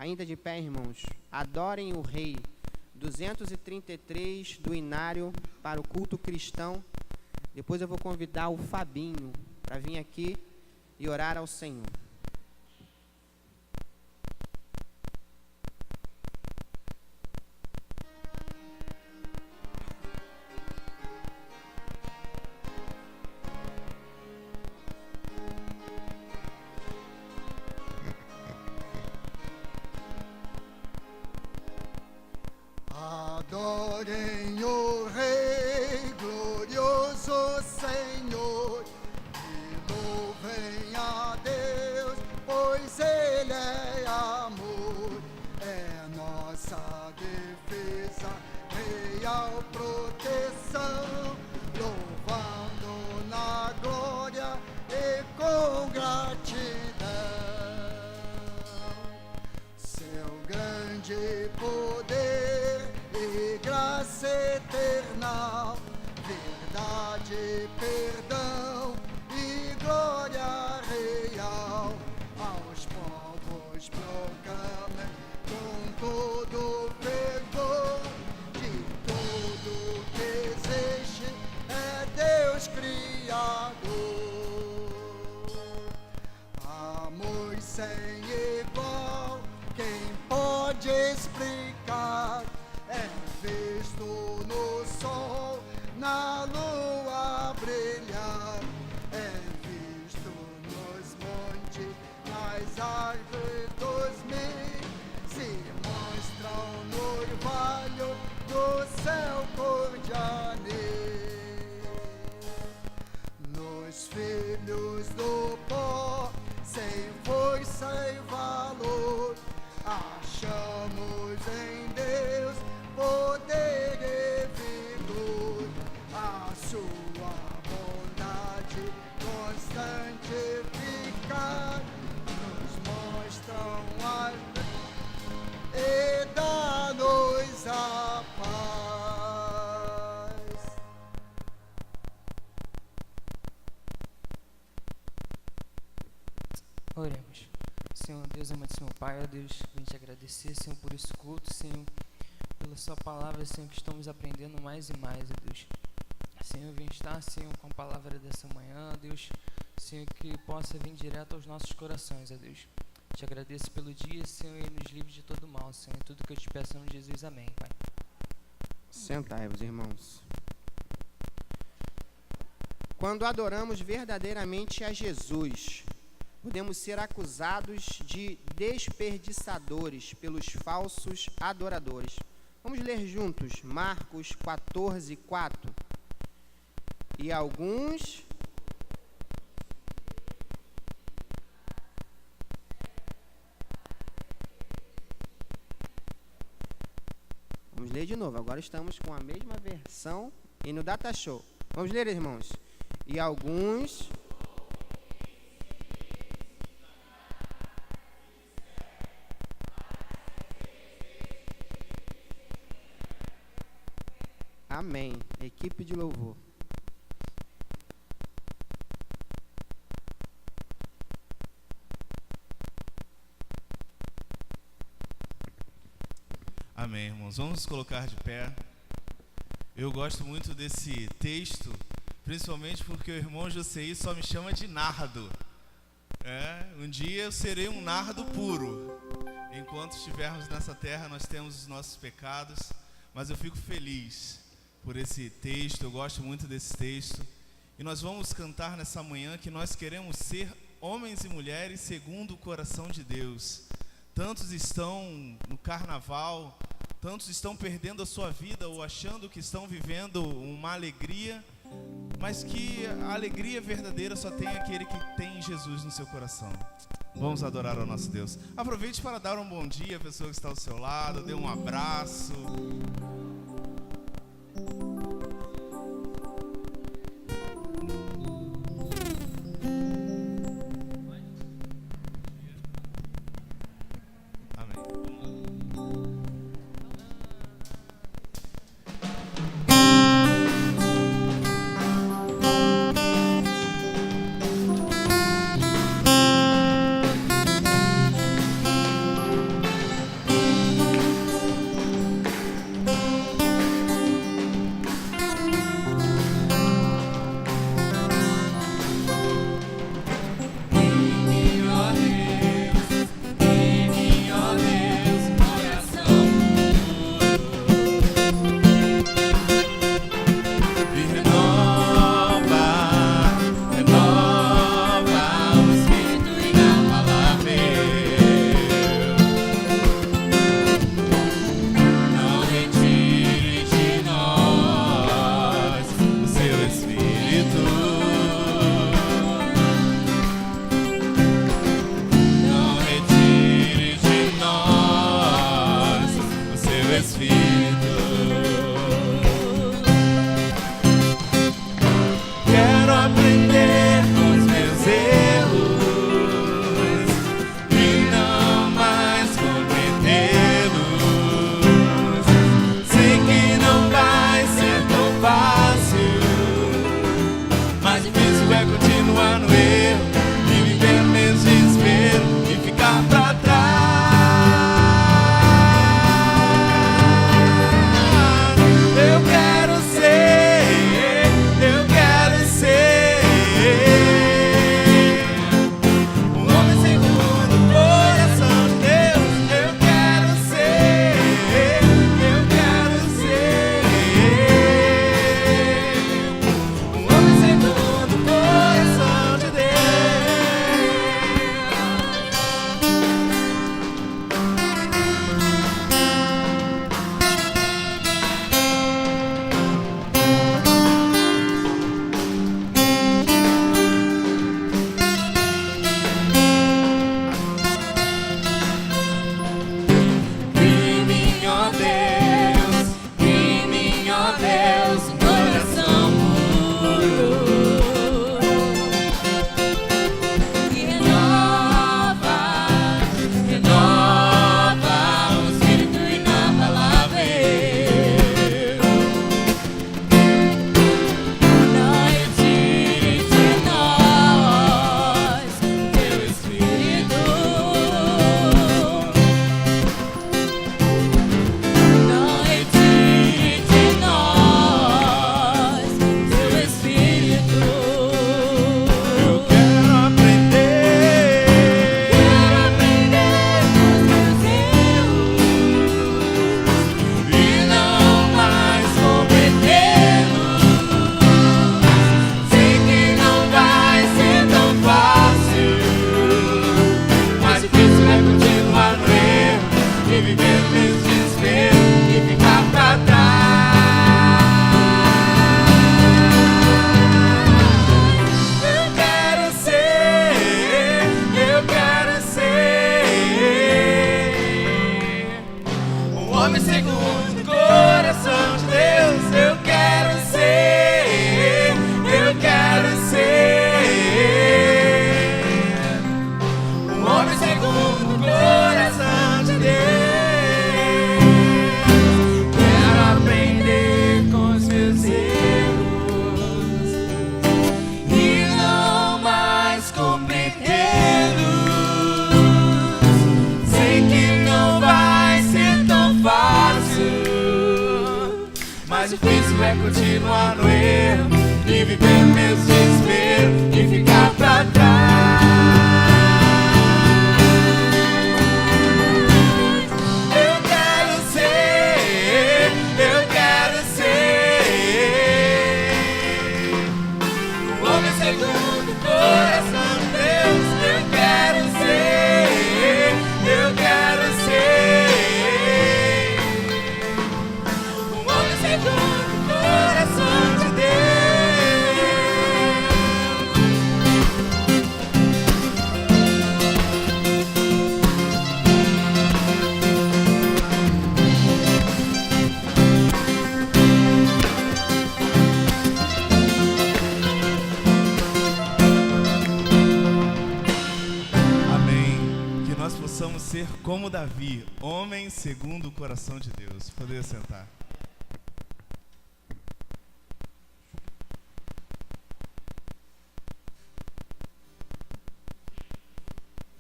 Ainda de pé, irmãos, adorem o Rei. 233 do Inário para o culto cristão. Depois eu vou convidar o Fabinho para vir aqui e orar ao Senhor. Adorem o Rei, glorioso Senhor, e louvem a Deus, pois Ele é amor, é nossa defesa, real proteção, louvando na glória e com gratidão. Seu grande poder e graça eterna, verdade, perdão e glória real, aos povos proclamem com todo fervor, de tudo que existe é Deus Criador. Amor sem igual, quem pode explicar? É visto no sol, na lua brilhar, é visto nos montes, nas árvores dos mil, se mostram no orvalho do céu cor de anil. Nos filhos do pó, sem força e valor, achamos em Deus poder e vigor, a sua bondade constante ficar, nos mostram a e dá-nos a paz. Oremos. Senhor Deus, amantíssimo Pai, ó Deus, vim te agradecer, Senhor, por esse culto, Senhor, pela sua palavra, Senhor, que estamos aprendendo mais e mais, ó Deus. Senhor, vem estar, Senhor, com a palavra dessa manhã, ó Deus, Senhor, que possa vir direto aos nossos corações, ó Deus. Te agradeço pelo dia, Senhor, e nos livre de todo mal, Senhor, tudo que eu te peço em nome de Jesus, amém, Pai. Sentai-vos, irmãos. Quando adoramos verdadeiramente a Jesus, podemos ser acusados de desperdiçadores pelos falsos adoradores. Vamos ler juntos Marcos 14, 4. E alguns... Vamos ler de novo. Agora estamos com a mesma versão e no Data Show. Vamos ler, irmãos. E alguns... Amém. Equipe de louvor. Amém, irmãos. Vamos nos colocar de pé. Eu gosto muito desse texto, principalmente porque o irmão Joseí só me chama de nardo. Um dia eu serei um nardo puro. Enquanto estivermos nessa terra, nós temos os nossos pecados, mas eu fico feliz por esse texto, eu gosto muito desse texto. E nós vamos cantar nessa manhã que nós queremos ser homens e mulheres segundo o coração de Deus. Tantos estão no carnaval, tantos estão perdendo a sua vida ou achando que estão vivendo uma alegria, mas que a alegria verdadeira só tem aquele que tem Jesus no seu coração. Vamos adorar ao nosso Deus. Aproveite para dar um bom dia à pessoa que está ao seu lado, dê um abraço. desfeito. Quero aprender com os meus erros e não mais cometê-los. Sei que não vai ser tão fácil, mas difícil é continuar no erro e viver no mesmo desespero e ficar pra trás. Eu quero ser um homem segundo o coração de Deus. Eu quero ser um homem segundo o coração de Em mim, ó Deus, um coração puro, e renova o espírito inabalável. Não retire de nós o teu espírito. Não retire de nós teu espírito. Eu quero aprender com os meus erros e não mais cometê-los. Sei que não vai ser tão fácil, mas difícil é continuar no erro e viver no mesmo desespero e ficar pra trás. Eu quero ser um homem segundo o coração de Deus. Eu quero ser um homem segundo o coração de Deus. Quero aprender com os meus erros e não mais cometê-los. Sei que não vai ser tão fácil, mas difícil é continuar no erro e viver no mesmo desespero e ficar pra trás. Eu quero ser um homem segundo o coração de Deus. Eu quero ser um homem segundo o coração de Amém. Que nós possamos ser como Davi, homem segundo o coração de Deus. Poder sentar.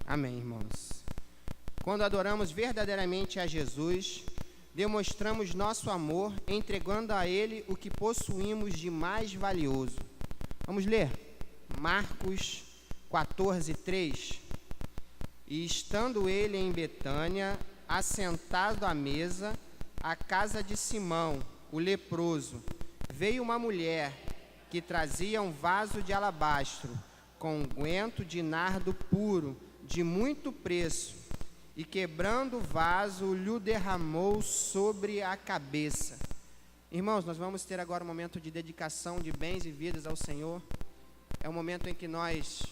Amém, irmãos. Quando adoramos verdadeiramente a Jesus, demonstramos nosso amor entregando a Ele o que possuímos de mais valioso. Vamos ler Marcos 14:3. E estando ele em Betânia, assentado à mesa, à casa de Simão, o leproso, veio uma mulher que trazia um vaso de alabastro com unguento de nardo puro, de muito preço, e quebrando o vaso, lhe derramou sobre a cabeça. Irmãos, nós vamos ter agora um momento de dedicação de bens e vidas ao Senhor. É um momento em que nós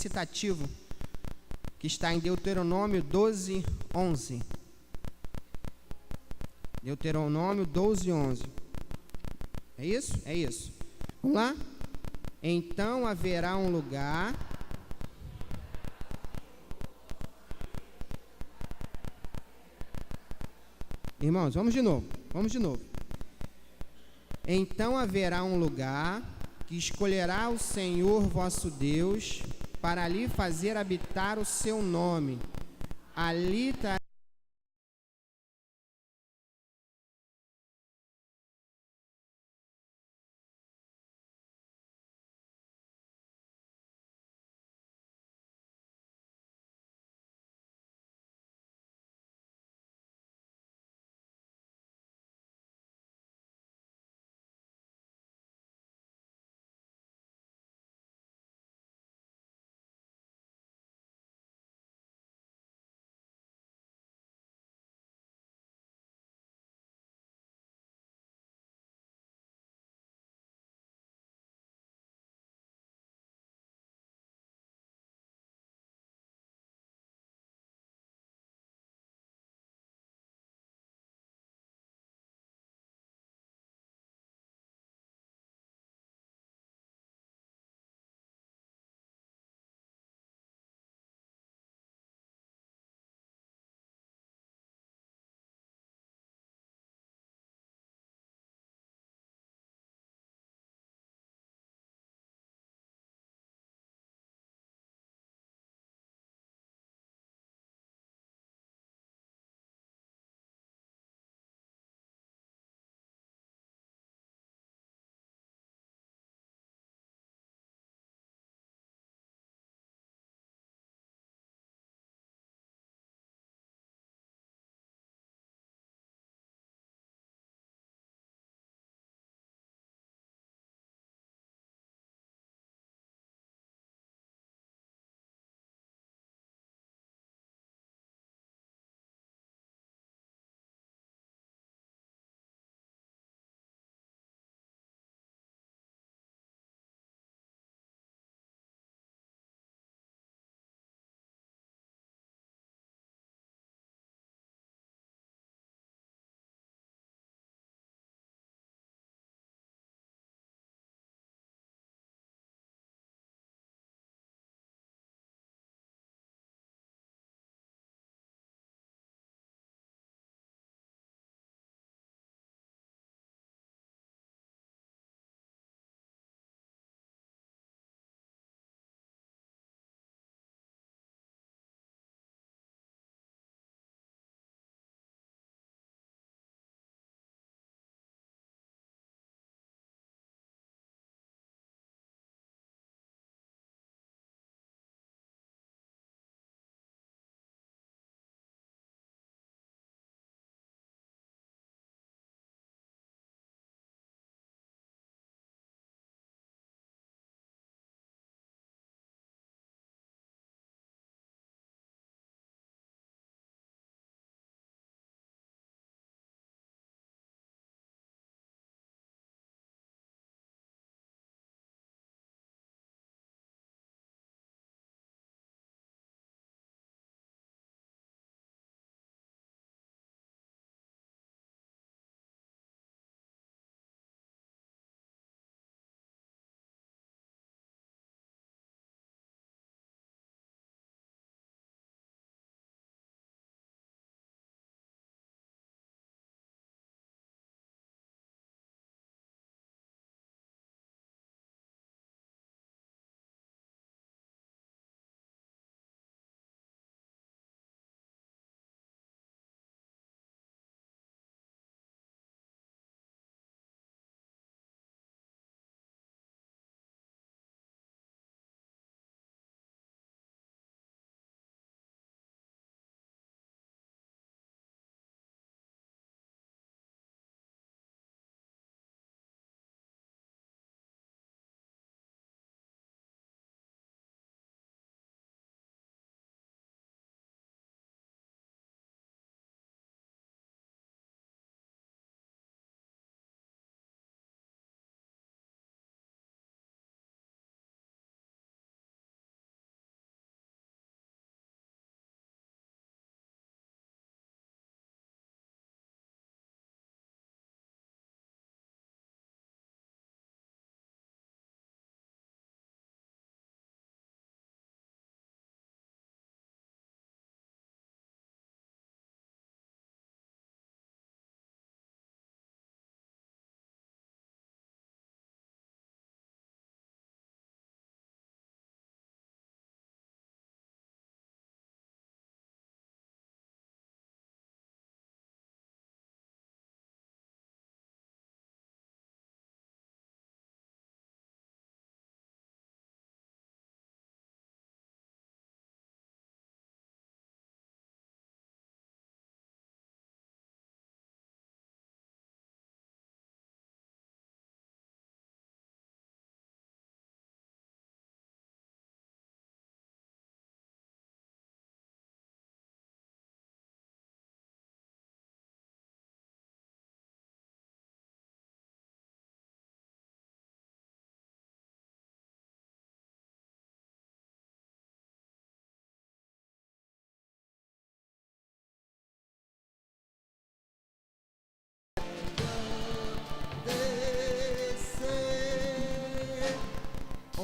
citativo, que está em Deuteronômio 12, 11. Deuteronômio 12, 11. É isso? É isso. Vamos lá? Então haverá um lugar... Irmãos, vamos de novo. Então haverá um lugar que escolherá o Senhor vosso Deus para ali fazer habitar o seu nome. Ali trará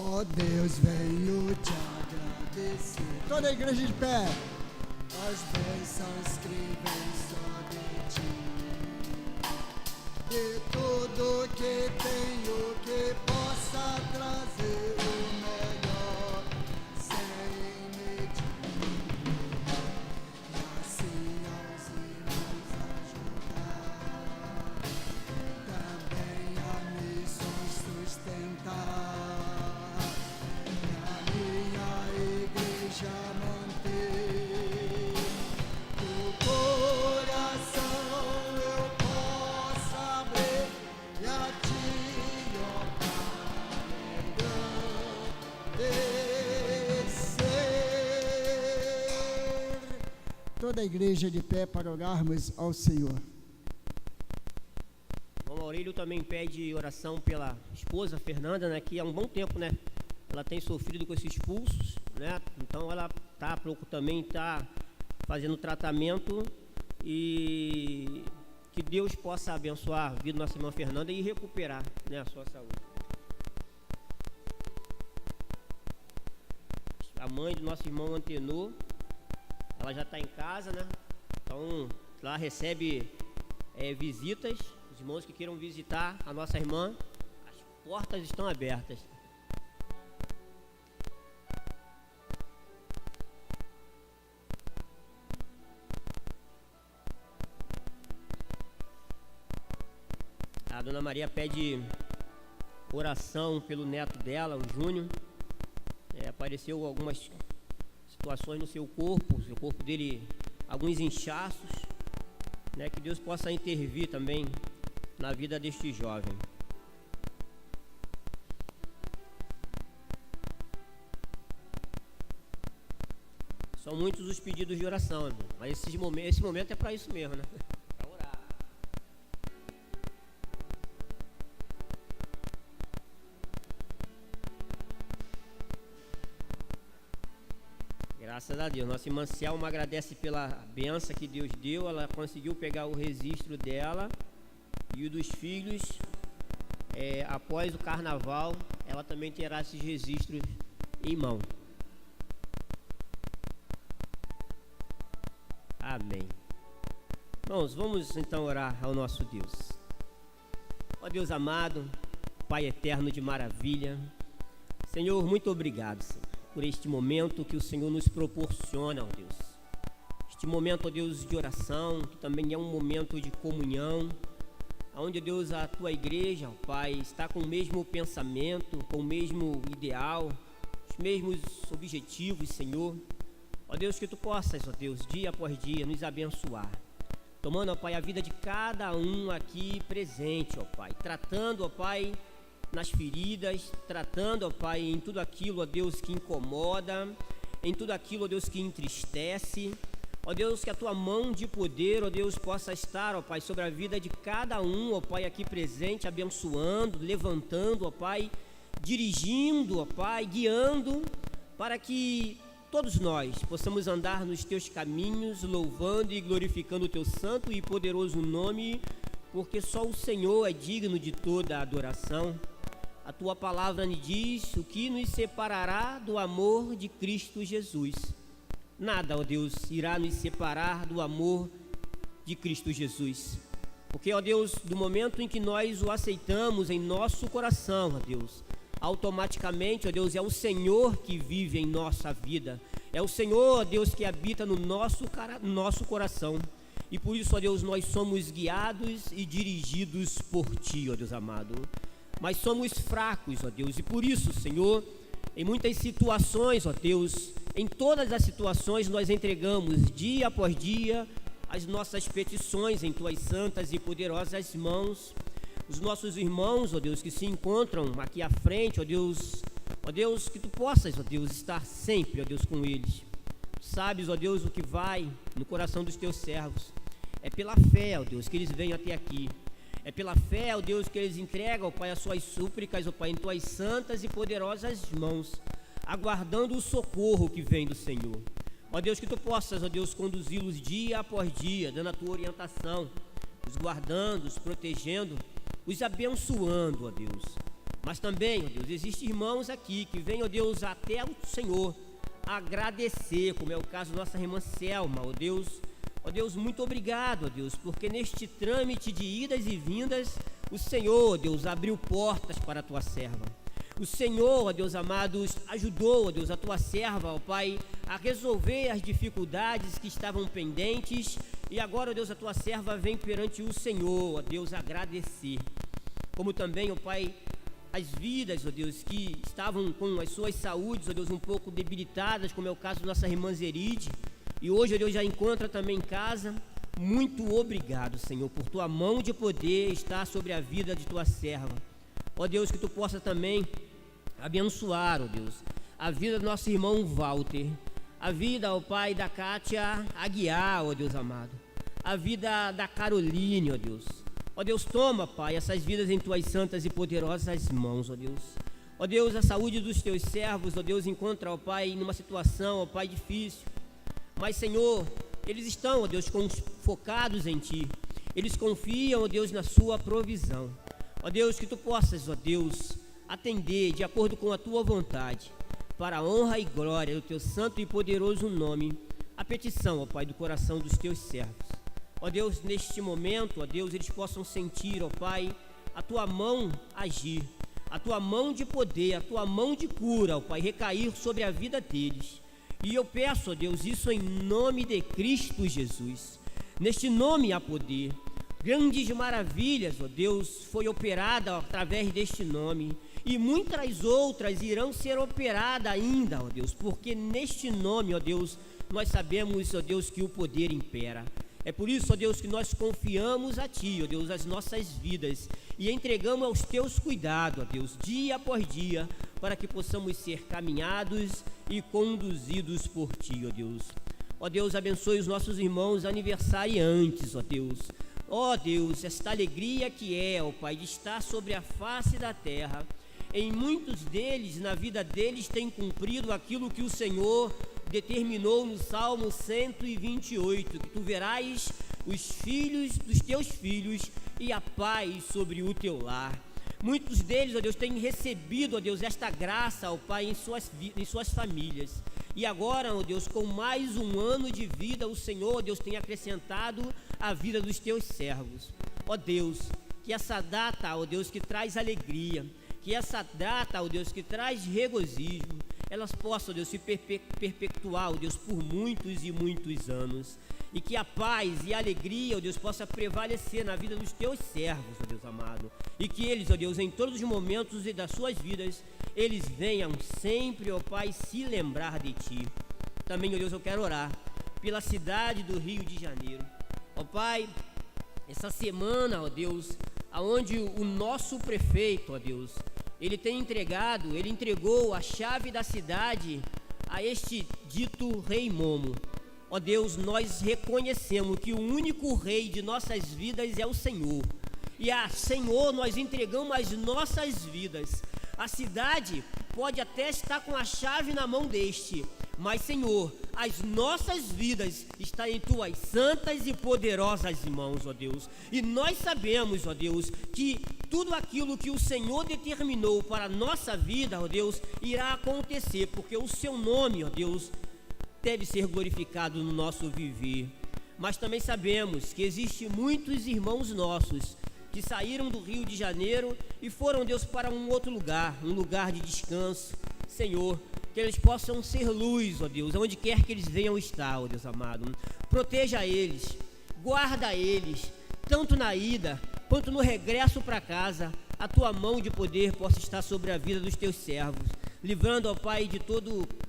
Ó Deus, venho te agradecer. Toda a igreja de pé. As bênçãos que vêm só de ti. De tudo que tenho que possa trazer o melhor sem medir. E assim aos irmãos ajudar. Também a missões sustentar. E a minha igreja manter. Do coração eu posso abrir e a ti, ó Pai, agradecer. Toda a igreja de pé para orarmos ao Senhor. O irmão Aurélio também pede oração pela esposa Fernanda, né, que há um bom tempo, né, ela tem sofrido com esses pulsos, né, então ela também está fazendo tratamento e que Deus possa abençoar a vida da nossa irmã Fernanda e recuperar, né, a sua saúde. A mãe do nosso irmão Antenor, ela já está em casa, né, então lá recebe visitas. Os irmãos que queiram visitar a nossa irmã, as portas estão abertas. A dona Maria pede oração pelo neto dela, o Júnior. Apareceu algumas situações no seu corpo dele, alguns inchaços, né, que Deus possa intervir também na vida deste jovem. São muitos os pedidos de oração, irmão, mas esse momento é para isso mesmo, né? Para orar. Graças a Deus. Nossa irmã Selma agradece pela benção que Deus deu. Ela conseguiu pegar o registro dela e o dos filhos. Após o carnaval, ela também terá esses registros em mão. Amém. Irmãos, vamos então orar ao nosso Deus. Ó Deus amado, Pai eterno de maravilha, Senhor, muito obrigado, Senhor, por este momento que o Senhor nos proporciona, ó Deus. Este momento, ó Deus, de oração, que também é um momento de comunhão, onde, Deus, a Tua igreja, ó Pai, está com o mesmo pensamento, com o mesmo ideal, os mesmos objetivos, Senhor. Ó Deus, que Tu possas, ó Deus, dia após dia, nos abençoar. Tomando, ó Pai, a vida de cada um aqui presente, ó Pai. Tratando, ó Pai, nas feridas, tratando, ó Pai, em tudo aquilo, ó Deus, que incomoda, em tudo aquilo, ó Deus, que entristece. Ó Deus, que a Tua mão de poder, ó Deus, possa estar, ó Pai, sobre a vida de cada um, ó Pai, aqui presente, abençoando, levantando, ó Pai, dirigindo, ó Pai, guiando, para que todos nós possamos andar nos Teus caminhos, louvando e glorificando o Teu santo e poderoso nome, porque só o Senhor é digno de toda a adoração. A Tua palavra nos diz: o que nos separará do amor de Cristo Jesus? Nada, ó Deus, irá nos separar do amor de Cristo Jesus. Porque, ó Deus, do momento em que nós o aceitamos em nosso coração, ó Deus, automaticamente, ó Deus, é o Senhor que vive em nossa vida. É o Senhor, ó Deus, que habita no nosso coração. E por isso, ó Deus, nós somos guiados e dirigidos por Ti, ó Deus amado. Mas somos fracos, ó Deus, e por isso, Senhor, em muitas situações, ó Deus, em todas as situações nós entregamos dia após dia as nossas petições em Tuas santas e poderosas mãos. Os nossos irmãos, ó Deus, que se encontram aqui à frente, ó Deus, que Tu possas, ó Deus, estar sempre, ó Deus, com eles. Tu sabes, ó Deus, o que vai no coração dos Teus servos. É pela fé, ó Deus, que eles vêm até aqui. É pela fé, ó Deus, que eles entregam, ó Pai, as suas súplicas, ó Pai, em Tuas santas e poderosas mãos, aguardando o socorro que vem do Senhor. Ó Deus, que Tu possas, ó Deus, conduzi-los dia após dia, dando a Tua orientação, os guardando, os protegendo, os abençoando, ó Deus. Mas também, ó Deus, existem irmãos aqui que vêm, ó Deus, até o Senhor agradecer, como é o caso da nossa irmã Selma, ó Deus, muito obrigado, ó Deus, porque neste trâmite de idas e vindas, o Senhor, ó Deus, abriu portas para a tua serva. O Senhor, ó Deus amado, ajudou, ó Deus, a tua serva, ó Pai, a resolver as dificuldades que estavam pendentes, e agora, ó Deus, a tua serva vem perante o Senhor, ó Deus, agradecer. Como também, ó Pai, as vidas, ó Deus, que estavam com as suas saúdes, ó Deus, um pouco debilitadas, como é o caso da nossa irmã Zeride, e hoje, ó Deus, já encontra também em casa. Muito obrigado, Senhor, por tua mão de poder estar sobre a vida de tua serva. Ó Deus, que tu possa também abençoar, ó Deus, a vida do nosso irmão Walter, a vida, ó Pai, da Kátia Aguiar, ó Deus amado, a vida da Caroline, ó Deus. Ó Deus, toma, Pai, essas vidas em tuas santas e poderosas mãos, ó Deus. Ó Deus, a saúde dos teus servos, ó Deus, encontra, ó Pai, numa situação, ó Pai, difícil. Mas, Senhor, eles estão, ó Deus, focados em Ti. Eles confiam, ó Deus, na sua provisão. Ó Deus, que Tu possas, ó Deus, atender de acordo com a Tua vontade, para a honra e glória do Teu santo e poderoso nome, a petição, ó Pai, do coração dos Teus servos. Ó Deus, neste momento, ó Deus, eles possam sentir, ó Pai, a Tua mão agir, a Tua mão de poder, a Tua mão de cura, ó Pai, recair sobre a vida deles. E eu peço, ó Deus, isso em nome de Cristo Jesus. Neste nome há poder. Grandes maravilhas, ó Deus, foi operada através deste nome. E muitas outras irão ser operadas ainda, ó Deus, porque neste nome, ó Deus, nós sabemos, ó Deus, que o poder impera. É por isso, ó Deus, que nós confiamos a Ti, ó Deus, as nossas vidas e entregamos aos Teus cuidados, ó Deus, dia após dia, para que possamos ser caminhados e conduzidos por Ti, ó Deus. Ó Deus, abençoe os nossos irmãos aniversariantes, ó Deus. Ó Deus, esta alegria que é, ó Pai, de estar sobre a face da terra. Em muitos deles, na vida deles, tem cumprido aquilo que o Senhor determinou no Salmo 128, que Tu verás os filhos dos Teus filhos e a paz sobre o Teu lar. Muitos deles, ó Deus, têm recebido, ó Deus, esta graça, ó Pai, em suas famílias. E agora, ó Deus, com mais um ano de vida, o Senhor, ó Deus, tem acrescentado a vida dos Teus servos. Ó Deus, que essa data, ó Deus, que traz alegria, que essa data, ó Deus, que traz regozijo, elas possam, ó Deus, se perpetuar, ó Deus, por muitos e muitos anos. E que a paz e a alegria, ó Deus, possa prevalecer na vida dos Teus servos, ó Deus amado. E que eles, ó Deus, em todos os momentos e das suas vidas, eles venham sempre, ó Pai, se lembrar de Ti. Também, ó Deus, eu quero orar pela cidade do Rio de Janeiro. Ó Pai, essa semana, ó Deus, aonde o nosso prefeito, ó Deus, ele entregou a chave da cidade a este dito Rei Momo. Ó Deus, nós reconhecemos que o único rei de nossas vidas é o Senhor. E a Senhor, nós entregamos as nossas vidas. A cidade pode até estar com a chave na mão deste, mas, Senhor, as nossas vidas estão em Tuas santas e poderosas mãos, ó Deus. E nós sabemos, ó Deus, que tudo aquilo que o Senhor determinou para a nossa vida, ó Deus, irá acontecer, porque o Seu nome, ó Deus, deve ser glorificado no nosso viver. Mas também sabemos que existem muitos irmãos nossos que saíram do Rio de Janeiro e foram, Deus, para um outro lugar, um lugar de descanso. Senhor, que eles possam ser luz, ó Deus, aonde quer que eles venham estar, ó Deus amado. Proteja eles, guarda eles, tanto na ida quanto no regresso para casa. A Tua mão de poder possa estar sobre a vida dos Teus servos, livrando, ó Pai, de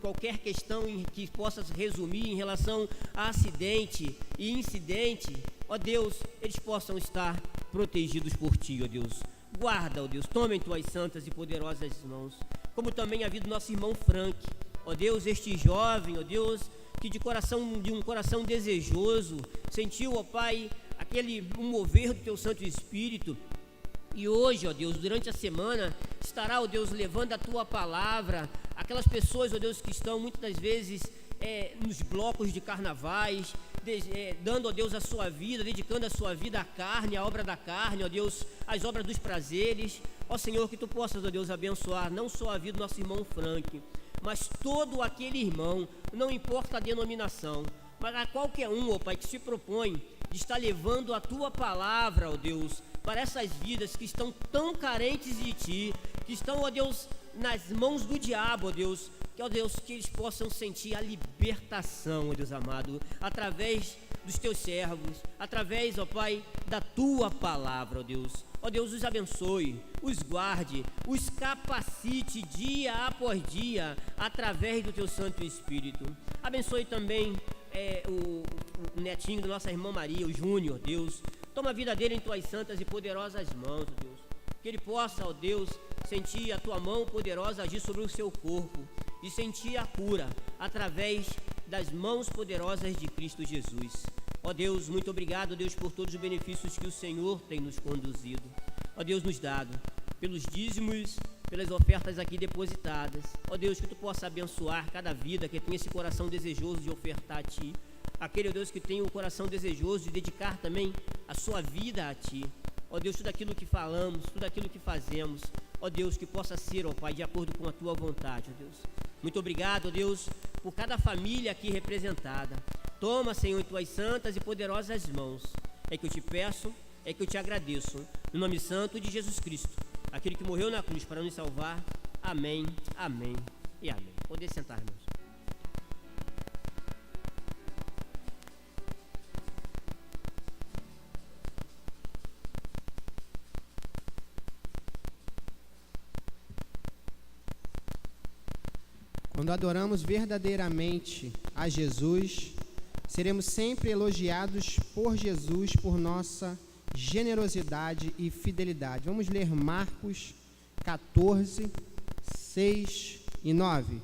qualquer questão que possa resumir em relação a acidente e incidente. Ó Deus, eles possam estar protegidos por Ti, ó Deus. Guarda, ó Deus, toma em Tuas santas e poderosas mãos, como também a vida do nosso irmão Frank. Ó Deus, este jovem, ó Deus, que de um coração desejoso, sentiu, ó Pai, um mover do Teu Santo Espírito. E hoje, ó Deus, durante a semana, estará, ó Deus, levando a Tua palavra, aquelas pessoas, ó Deus, que estão muitas das vezes nos blocos de carnavais, dando, ó Deus, a sua vida, dedicando a sua vida à carne, à obra da carne, ó Deus, às obras dos prazeres. Ó Senhor, que tu possas, ó Deus, abençoar não só a vida do nosso irmão Frank, mas todo aquele irmão, não importa a denominação, mas a qualquer um, ó Pai, que se propõe de estar levando a tua palavra, ó Deus, para essas vidas que estão tão carentes de ti, que estão, ó Deus, nas mãos do diabo, ó Deus, que, ó Deus, que eles possam sentir a libertação, ó Deus amado, através dos teus servos, através, ó Pai, da tua palavra, ó Deus. Ó Deus, os abençoe, os guarde, os capacite dia após dia, através do teu Santo Espírito. Abençoe também o netinho da nossa irmã Maria, o Júnior, Deus. Toma a vida dele em tuas santas e poderosas mãos, ó Deus. Que ele possa, ó Deus, sentir a tua mão poderosa agir sobre o seu corpo e sentir a cura através das mãos poderosas de Cristo Jesus. Ó Deus, muito obrigado, Deus, por todos os benefícios que o Senhor tem nos conduzido. Ó Deus, nos dado, pelos dízimos, pelas ofertas aqui depositadas. Ó Deus, que tu possa abençoar cada vida que tem esse coração desejoso de ofertar a ti. Aquele, ó Deus, que tem o coração desejoso de dedicar também a sua vida a ti. Ó Deus, tudo aquilo que falamos, tudo aquilo que fazemos, ó Deus, que possa ser, ó Pai, de acordo com a tua vontade, ó Deus. Muito obrigado, ó Deus, por cada família aqui representada. Toma, Senhor, em tuas santas e poderosas mãos. É que eu te peço, é que eu te agradeço. No nome santo de Jesus Cristo, aquele que morreu na cruz para nos salvar. Amém, amém e amém. Poder sentar, irmãos. Quando adoramos verdadeiramente a Jesus, seremos sempre elogiados por Jesus por nossa generosidade e fidelidade. Vamos ler Marcos 14, 6 e 9.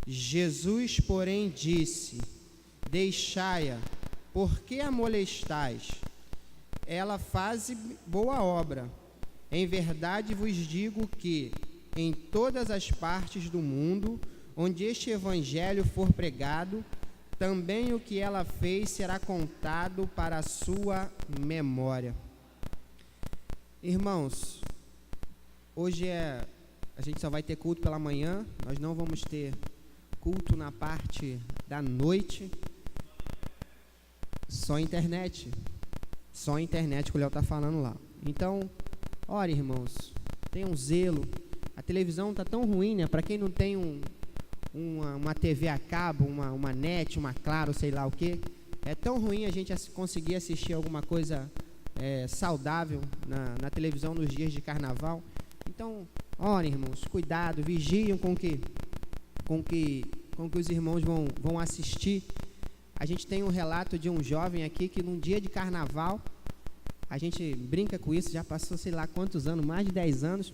Jesus, porém, disse: deixai-a, por que a molestais? Ela faz boa obra. Em verdade vos digo que em todas as partes do mundo onde este evangelho for pregado, também o que ela fez será contado para a sua memória. Irmãos, hoje a gente só vai ter culto pela manhã, nós não vamos ter culto na parte da noite, só internet que o Léo está falando lá. Então, ora, irmãos, tenham zelo. A televisão está tão ruim, né? Para quem não tem uma TV a cabo, uma net, uma Claro, sei lá o que, é tão ruim a gente conseguir assistir alguma coisa saudável na televisão nos dias de carnaval. Então, olhem, irmãos, cuidado, vigiem com que os irmãos vão assistir. A gente tem um relato de um jovem aqui que num dia de carnaval, a gente brinca com isso, já passou sei lá quantos anos, mais de 10 anos,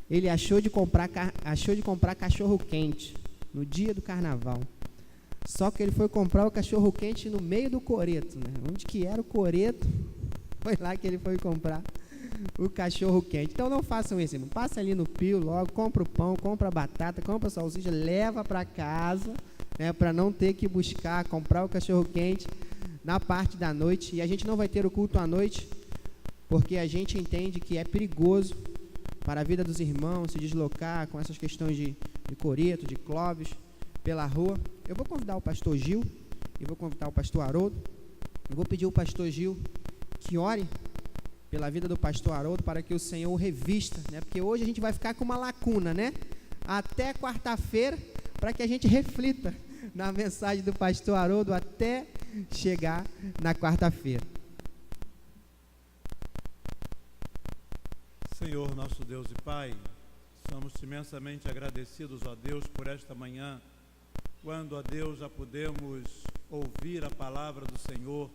ele achou de comprar cachorro quente no dia do carnaval. Só que ele foi comprar o cachorro quente no meio do coreto, né? Onde que era o coreto, foi lá que ele foi comprar o cachorro quente. Então não façam isso, não passa ali no Pio logo, compra o pão, compra a batata, compra a salsicha, leva para casa, né, para não ter que comprar o cachorro quente na parte da noite. E a gente não vai ter o culto à noite, porque a gente entende que é perigoso para a vida dos irmãos se deslocar com essas questões de coreto, de Clóvis, pela rua. Eu vou convidar o pastor Gil e vou convidar o pastor Haroldo. Eu vou pedir ao pastor Gil que ore pela vida do pastor Haroldo para que o Senhor o revista, né? Porque hoje a gente vai ficar com uma lacuna, né? Até quarta-feira, para que a gente reflita na mensagem do pastor Haroldo até chegar na quarta-feira. Senhor, nosso Deus e Pai, somos imensamente agradecidos a Deus por esta manhã, quando, ó Deus, já podemos ouvir a palavra do Senhor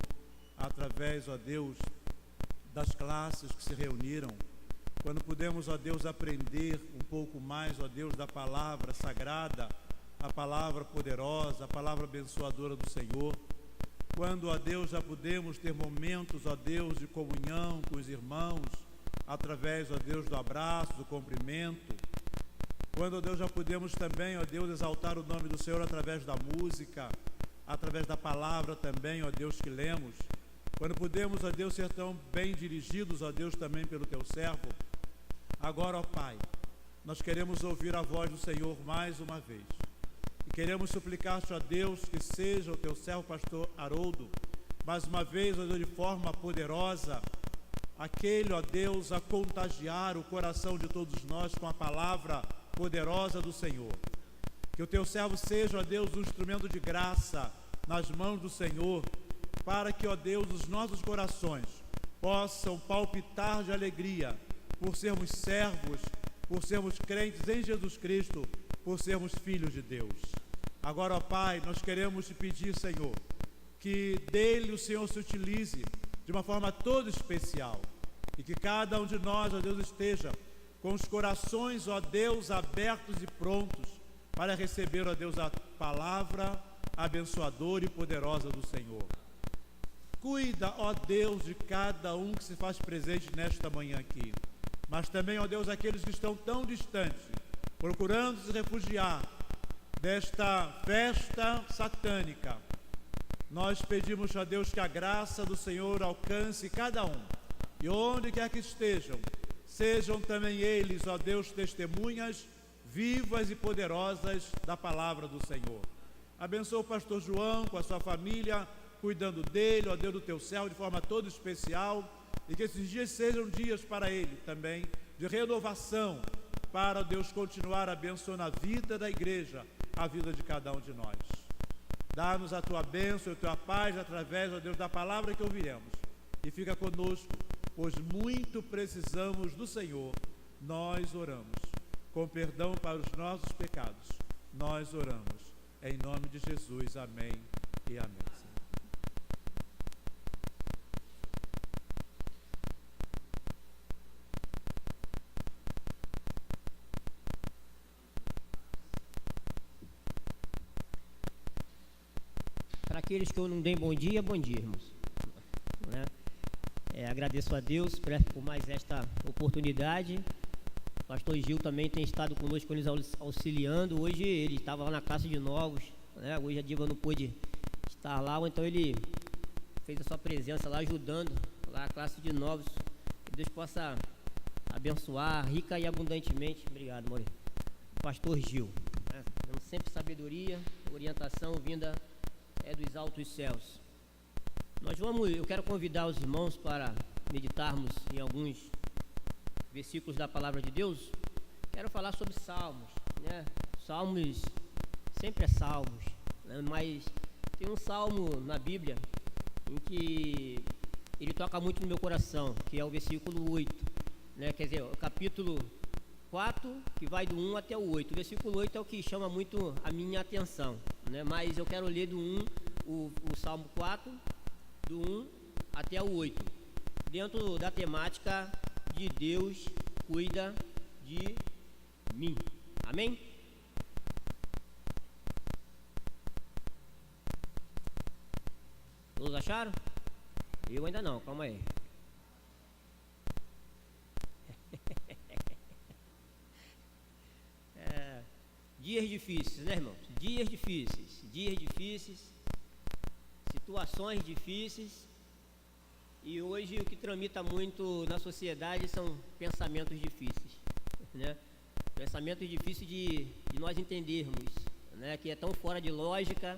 através, ó Deus, das classes que se reuniram, quando pudemos, ó Deus, aprender um pouco mais, ó Deus, da palavra sagrada, a palavra poderosa, a palavra abençoadora do Senhor, quando, ó Deus, já pudemos ter momentos, ó Deus, de comunhão com os irmãos, através, ó Deus, do abraço, do cumprimento, quando, ó Deus, já pudemos também, ó Deus, exaltar o nome do Senhor através da música, através da palavra também, ó Deus, que lemos, quando pudemos, ó Deus, ser tão bem dirigidos, ó Deus, também pelo Teu servo, Agora, ó Pai, nós queremos ouvir a voz do Senhor mais uma vez. E queremos suplicar-te, ó Deus, que seja o teu servo pastor Haroldo, mais uma vez, ó Deus, de forma poderosa, aquele, ó Deus, a contagiar o coração de todos nós com a palavra poderosa do Senhor. Que o teu servo seja, ó Deus, um instrumento de graça nas mãos do Senhor, para que, ó Deus, os nossos corações possam palpitar de alegria por sermos servos, por sermos crentes em Jesus Cristo, por sermos filhos de Deus. Agora, ó Pai, nós queremos te pedir, Senhor, que dele o Senhor se utilize de uma forma toda especial, e que cada um de nós, ó Deus, esteja com os corações, ó Deus, abertos e prontos para receber, ó Deus, a palavra abençoadora e poderosa do Senhor. Cuida, ó Deus, de cada um que se faz presente nesta manhã aqui, mas também, ó Deus, aqueles que estão tão distantes, procurando se refugiar desta festa satânica. Nós pedimos, ó Deus, que a graça do Senhor alcance cada um, e onde quer que estejam, sejam também eles, ó Deus, testemunhas vivas e poderosas da palavra do Senhor. Abençoa o pastor João com a sua família, cuidando dele, ó Deus, do teu céu, de forma toda especial, e que esses dias sejam dias para ele também, de renovação, para, ó Deus, continuar abençoando a vida da igreja, a vida de cada um de nós. Dá-nos a tua bênção e a tua paz através, ó Deus, da palavra que ouviremos, e fica conosco, pois muito precisamos do Senhor. Nós oramos, com perdão para os nossos pecados, nós oramos, em nome de Jesus, amém e amém. Para aqueles que eu não dei bom dia, irmãos. Agradeço a Deus por mais esta oportunidade. O pastor Gil também tem estado conosco, nos auxiliando. Hoje ele estava lá na classe de novos, né? Hoje a Diva não pôde estar lá, então ele fez a sua presença lá, ajudando lá a classe de novos. Que Deus possa abençoar rica e abundantemente. Obrigado, Maurício. Pastor Gil, né? Dando sempre sabedoria, orientação vinda dos altos céus. Eu quero convidar os irmãos para meditarmos em alguns versículos da palavra de Deus. Quero falar sobre salmos, né? Salmos sempre é salmos, né? Mas tem um salmo na Bíblia em que ele toca muito no meu coração, que é o versículo 8, né? Quer dizer, o capítulo 4, que vai do 1 até o 8. O versículo 8 é o que chama muito a minha atenção, né? Mas eu quero ler o Salmo 4, do 1 até o 8, dentro da temática de Deus cuida de mim. Amém? Todos acharam? Eu ainda não, calma aí. Dias difíceis, né, irmãos? Dias difíceis, situações difíceis, e hoje o que tramita muito na sociedade são pensamentos difíceis, né? Pensamentos difíceis de nós entendermos, né? Que é tão fora de lógica,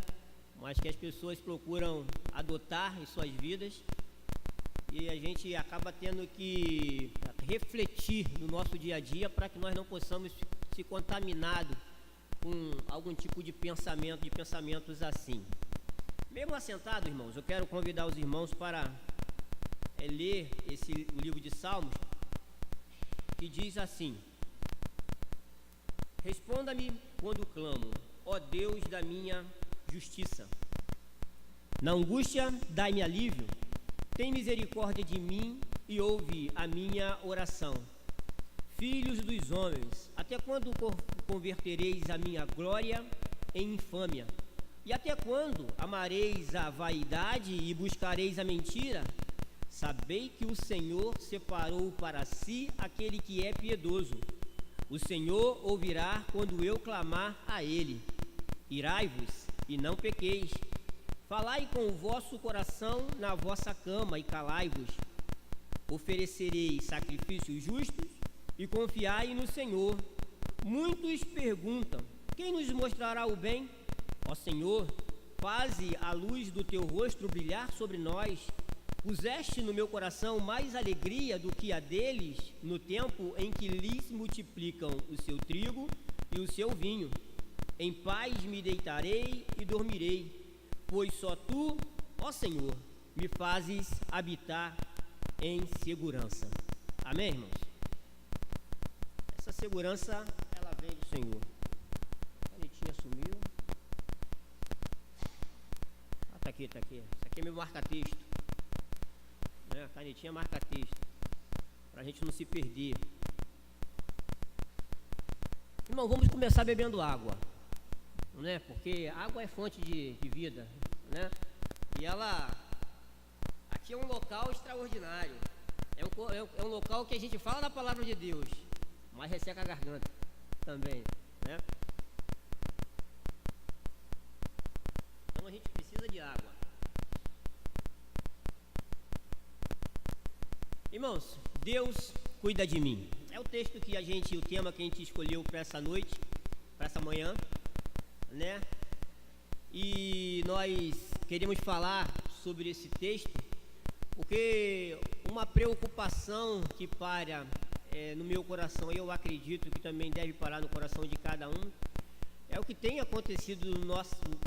mas que as pessoas procuram adotar em suas vidas, e a gente acaba tendo que refletir no nosso dia a dia para que nós não possamos se contaminados com algum tipo de pensamentos assim. Mesmo assentado, irmãos, eu quero convidar os irmãos para ler o livro de Salmos, que diz assim: responda-me quando clamo, ó Deus da minha justiça. Na angústia, dai-me alívio. Tem misericórdia de mim e ouve a minha oração. Filhos dos homens, até quando convertereis a minha glória em infâmia? E até quando amareis a vaidade e buscareis a mentira? Sabei que o Senhor separou para si aquele que é piedoso. O Senhor ouvirá quando eu clamar a ele. Irai-vos e não pequeis. Falai com o vosso coração na vossa cama e calai-vos. Oferecereis sacrifícios justos e confiai no Senhor. Muitos perguntam: quem nos mostrará o bem? Ó Senhor, faze a luz do teu rosto brilhar sobre nós. Puseste no meu coração mais alegria do que a deles, no tempo em que lhes multiplicam o seu trigo e o seu vinho. Em paz me deitarei e dormirei, pois só tu, ó Senhor, me fazes habitar em segurança. Amém, irmãos? Essa segurança, ela vem do Senhor. A canetinha sumiu. Ah, tá aqui. Isso aqui é meu marca-texto. A canetinha marca-texto, para a gente não se perder. Irmão, vamos começar bebendo água, né? Porque água é fonte de vida, né? E ela, aqui é um local extraordinário, é um local que a gente fala da palavra de Deus, mas resseca a garganta também, né? Então a gente precisa de água. Irmãos, Deus cuida de mim. É o texto que o tema que a gente escolheu para essa noite, para essa manhã, né? E nós queremos falar sobre esse texto, porque uma preocupação que para no meu coração, e eu acredito que também deve parar no coração de cada um, é o que tem acontecido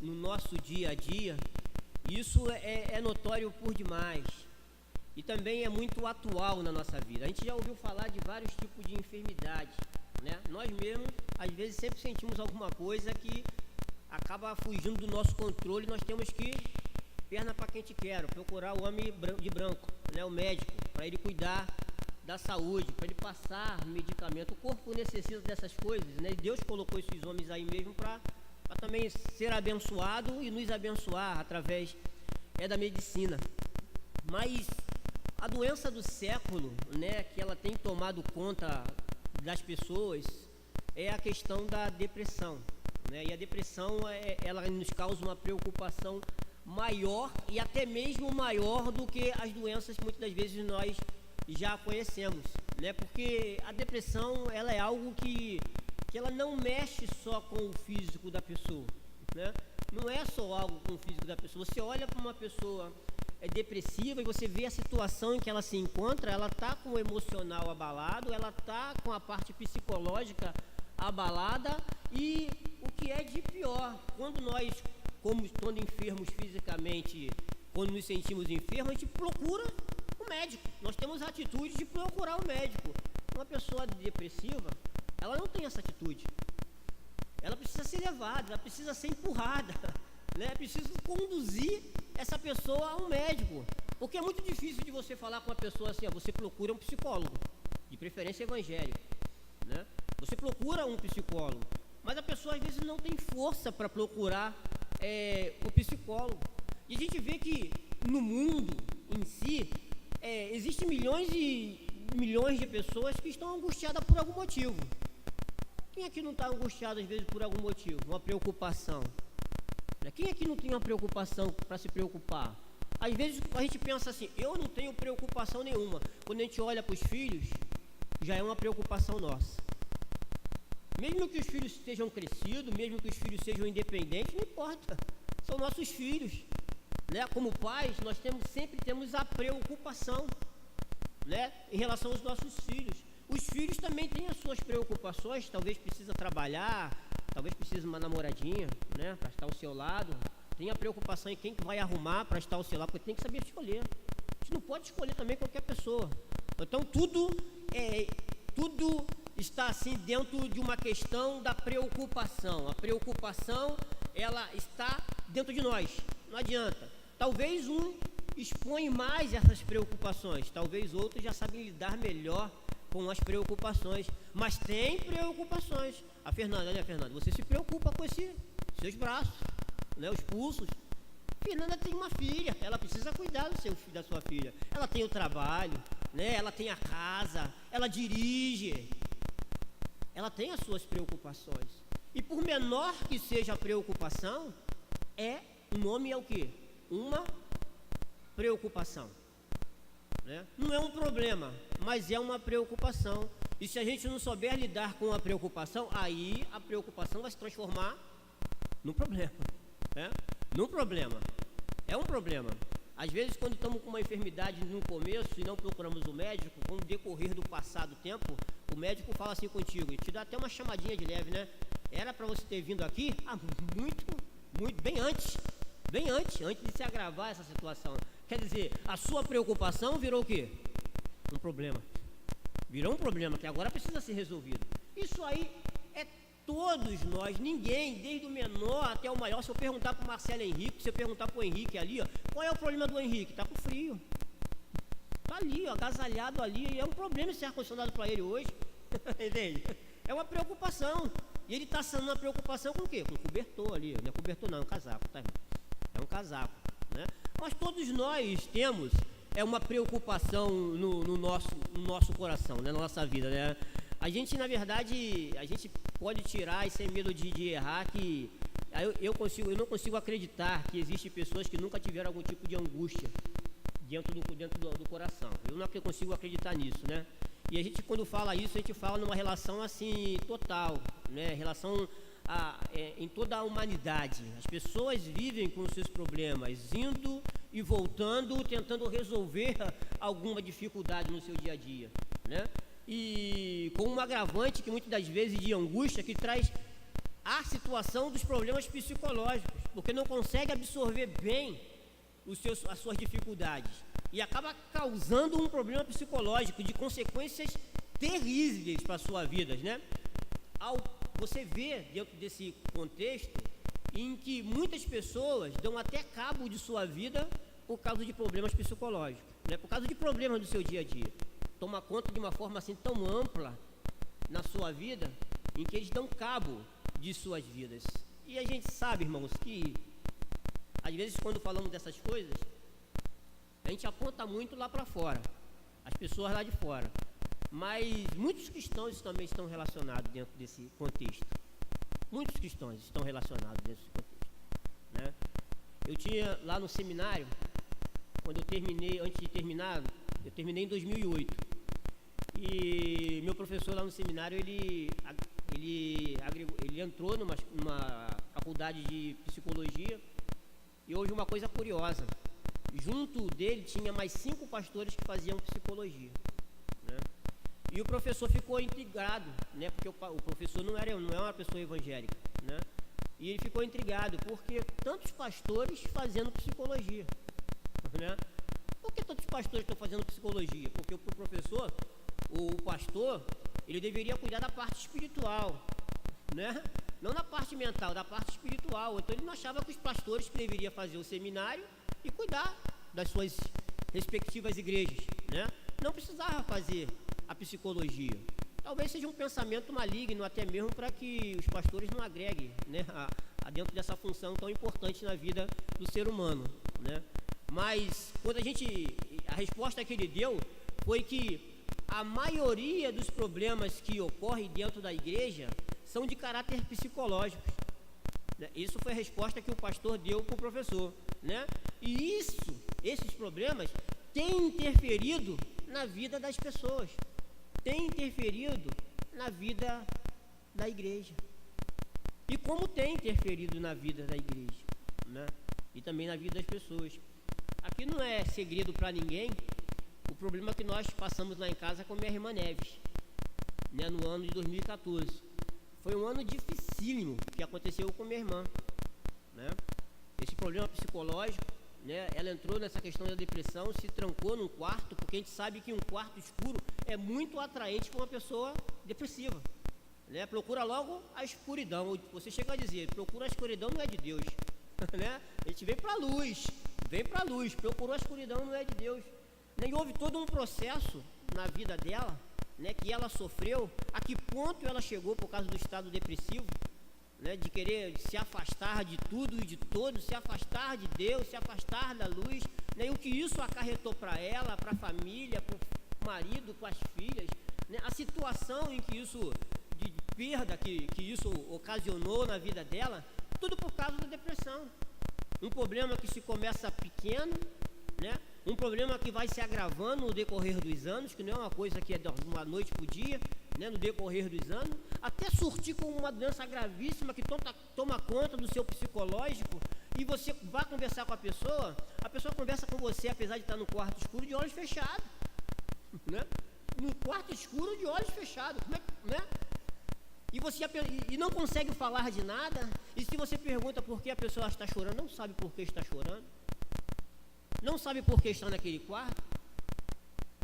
no nosso dia a dia. Isso é notório por demais. E também é muito atual na nossa vida. A gente já ouviu falar de vários tipos de enfermidade, né? Nós mesmos, às vezes, sempre sentimos alguma coisa que acaba fugindo do nosso controle. Nós temos que, perna para quem te quer, procurar o homem de branco, né? O médico, para ele cuidar da saúde, para ele passar medicamento. O corpo necessita dessas coisas, né? E Deus colocou esses homens aí mesmo para também ser abençoado e nos abençoar através da medicina. Mas a doença do século, né, que ela tem tomado conta das pessoas, é a questão da depressão, né? E a depressão, ela nos causa uma preocupação maior e até mesmo maior do que as doenças que muitas das vezes nós já conhecemos, né? Porque a depressão, ela é algo que ela não mexe só com o físico da pessoa, né? Não é só algo com o físico da pessoa. Você olha para uma pessoa depressiva e você vê a situação em que ela se encontra, ela está com o emocional abalado, ela está com a parte psicológica abalada, e o que é de pior, quando nós, como estando enfermos fisicamente, quando nos sentimos enfermos, a gente procura o médico. Nós temos a atitude de procurar o médico. Uma pessoa depressiva, ela não tem essa atitude. Ela precisa ser levada, ela precisa ser empurrada, né? Precisa conduzir essa pessoa a um médico, porque é muito difícil de você falar com uma pessoa assim: você procura um psicólogo, de preferência evangélico, né? Você procura um psicólogo, mas a pessoa às vezes não tem força para procurar o psicólogo. E a gente vê que no mundo em si existem milhões e milhões de pessoas que estão angustiadas por algum motivo. Quem aqui não está angustiado às vezes por algum motivo, uma preocupação? Quem aqui não tem uma preocupação para se preocupar? Às vezes a gente pensa assim: eu não tenho preocupação nenhuma. Quando a gente olha para os filhos, já é uma preocupação nossa. Mesmo que os filhos estejam crescidos, mesmo que os filhos sejam independentes, não importa. São nossos filhos, né? Como pais, nós sempre temos a preocupação, né, em relação aos nossos filhos. Os filhos também têm as suas preocupações. Talvez precisa trabalhar, talvez precise de uma namoradinha, né, para estar ao seu lado. Tem a preocupação em quem que vai arrumar para estar ao seu lado, porque tem que saber escolher. A gente não pode escolher também qualquer pessoa. Então tudo está assim dentro de uma questão da preocupação. A preocupação, ela está dentro de nós. Não adianta. Talvez um expõe mais essas preocupações, talvez outros já sabem lidar melhor com as preocupações, mas tem preocupações. A Fernanda, né, Fernanda? Você se preocupa com seus braços, né, os pulsos. Fernanda tem uma filha, ela precisa cuidar da sua filha. Ela tem o trabalho, né? Ela tem a casa, ela dirige. Ela tem as suas preocupações. E por menor que seja a preocupação, o nome é o quê? Uma preocupação, né? Não é um problema, mas é uma preocupação. E se a gente não souber lidar com a preocupação, aí a preocupação vai se transformar num problema, né? Num problema. É um problema. Às vezes, quando estamos com uma enfermidade no começo e não procuramos o médico, com o decorrer do passado tempo, o médico fala assim contigo, e te dá até uma chamadinha de leve, né? Era para você ter vindo aqui bem antes de se agravar essa situação. Quer dizer, a sua preocupação virou o quê? Um problema. Virou um problema que agora precisa ser resolvido. Isso aí é todos nós, ninguém, desde o menor até o maior. Se eu perguntar para o Marcelo Henrique, se eu perguntar para o Henrique ali, ó, qual é o problema do Henrique? Está com frio. Está ali, ó, agasalhado ali. E é um problema esse ar-condicionado para ele hoje. Entende? É uma preocupação. E ele está sanando a preocupação com o quê? Com um cobertor ali. Não é cobertor não, é um casaco, tá, irmão? É um casaco, né? Mas todos nós temos uma preocupação no nosso coração, né? Na nossa vida, né? A gente, na verdade, a gente pode tirar e sem medo de errar que eu não consigo acreditar que existem pessoas que nunca tiveram algum tipo de angústia dentro do coração. Eu não consigo acreditar nisso, né? E a gente, quando fala isso, a gente fala numa relação assim total, né? Relação em toda a humanidade. As pessoas vivem com os seus problemas, indo e voltando, tentando resolver alguma dificuldade no seu dia a dia, né? E com um agravante que muitas das vezes de angústia, que traz a situação dos problemas psicológicos, porque não consegue absorver bem as suas dificuldades e acaba causando um problema psicológico de consequências terríveis para a sua vida, né? Você vê dentro desse contexto em que muitas pessoas dão até cabo de sua vida por causa de problemas psicológicos, né? Por causa de problemas do seu dia a dia. Toma conta de uma forma assim tão ampla na sua vida, em que eles dão cabo de suas vidas. E a gente sabe, irmãos, que às vezes quando falamos dessas coisas, a gente aponta muito lá para fora, as pessoas lá de fora. Mas muitos cristãos também estão relacionados dentro desse contexto. Muitos cristãos estão relacionados dentro desse contexto, né? Eu tinha lá no seminário, quando eu terminei, antes de terminar, eu terminei em 2008. E meu professor lá no seminário, ele entrou numa faculdade de psicologia. E houve uma coisa curiosa. Junto dele tinha mais 5 pastores que faziam psicologia, né? E o professor ficou intrigado, né? Porque o professor não é uma pessoa evangélica, né? E ele ficou intrigado, porque tantos pastores fazendo psicologia, né? Por que tantos pastores estão fazendo psicologia? Porque o professor, o pastor, ele deveria cuidar da parte espiritual, né? Não da parte mental, da parte espiritual. Então ele não achava que os pastores que deveriam fazer o seminário e cuidar das suas respectivas igrejas, né? Não precisava fazer a psicologia. Talvez seja um pensamento maligno até mesmo para que os pastores não agreguem, né, a dentro dessa função tão importante na vida do ser humano, né? Mas a resposta que ele deu foi que a maioria dos problemas que ocorrem dentro da igreja são de caráter psicológico, né? Isso foi a resposta que o pastor deu para o professor, né? E esses problemas têm interferido na vida das pessoas, têm interferido na vida da igreja. E como tem interferido na vida da igreja, né? E também na vida das pessoas. Aqui não é segredo para ninguém o problema que nós passamos lá em casa com minha irmã Neves, né, no ano de 2014. Foi um ano dificílimo que aconteceu com minha irmã, né? Esse problema psicológico, né? Ela entrou nessa questão da depressão, se trancou num quarto, porque a gente sabe que um quarto escuro é muito atraente para uma pessoa depressiva, né? Procura logo a escuridão. Você chega a dizer, procura a escuridão, não é de Deus, né? A gente vem para a luz, procurou a escuridão, não é de Deus. E houve todo um processo na vida dela, né, que ela sofreu, a que ponto ela chegou por causa do estado depressivo, né, de querer se afastar de tudo e de todos, se afastar de Deus, se afastar da luz, né, e o que isso acarretou para ela, para a família, para o marido, para as filhas, né, a situação em que isso, de perda que isso ocasionou na vida dela, tudo por causa da depressão. Um problema que se começa pequeno, né? Um problema que vai se agravando no decorrer dos anos, que não é uma coisa que é de uma noite para o dia, né, no decorrer dos anos, até surtir com uma doença gravíssima que toma conta do seu psicológico, e você vai conversar com a pessoa conversa com você, apesar de estar no quarto escuro, de olhos fechados, né? No quarto escuro de olhos fechados, né? E não consegue falar de nada, e se você pergunta por que a pessoa está chorando, não sabe por que está chorando, não sabe por que está naquele quarto.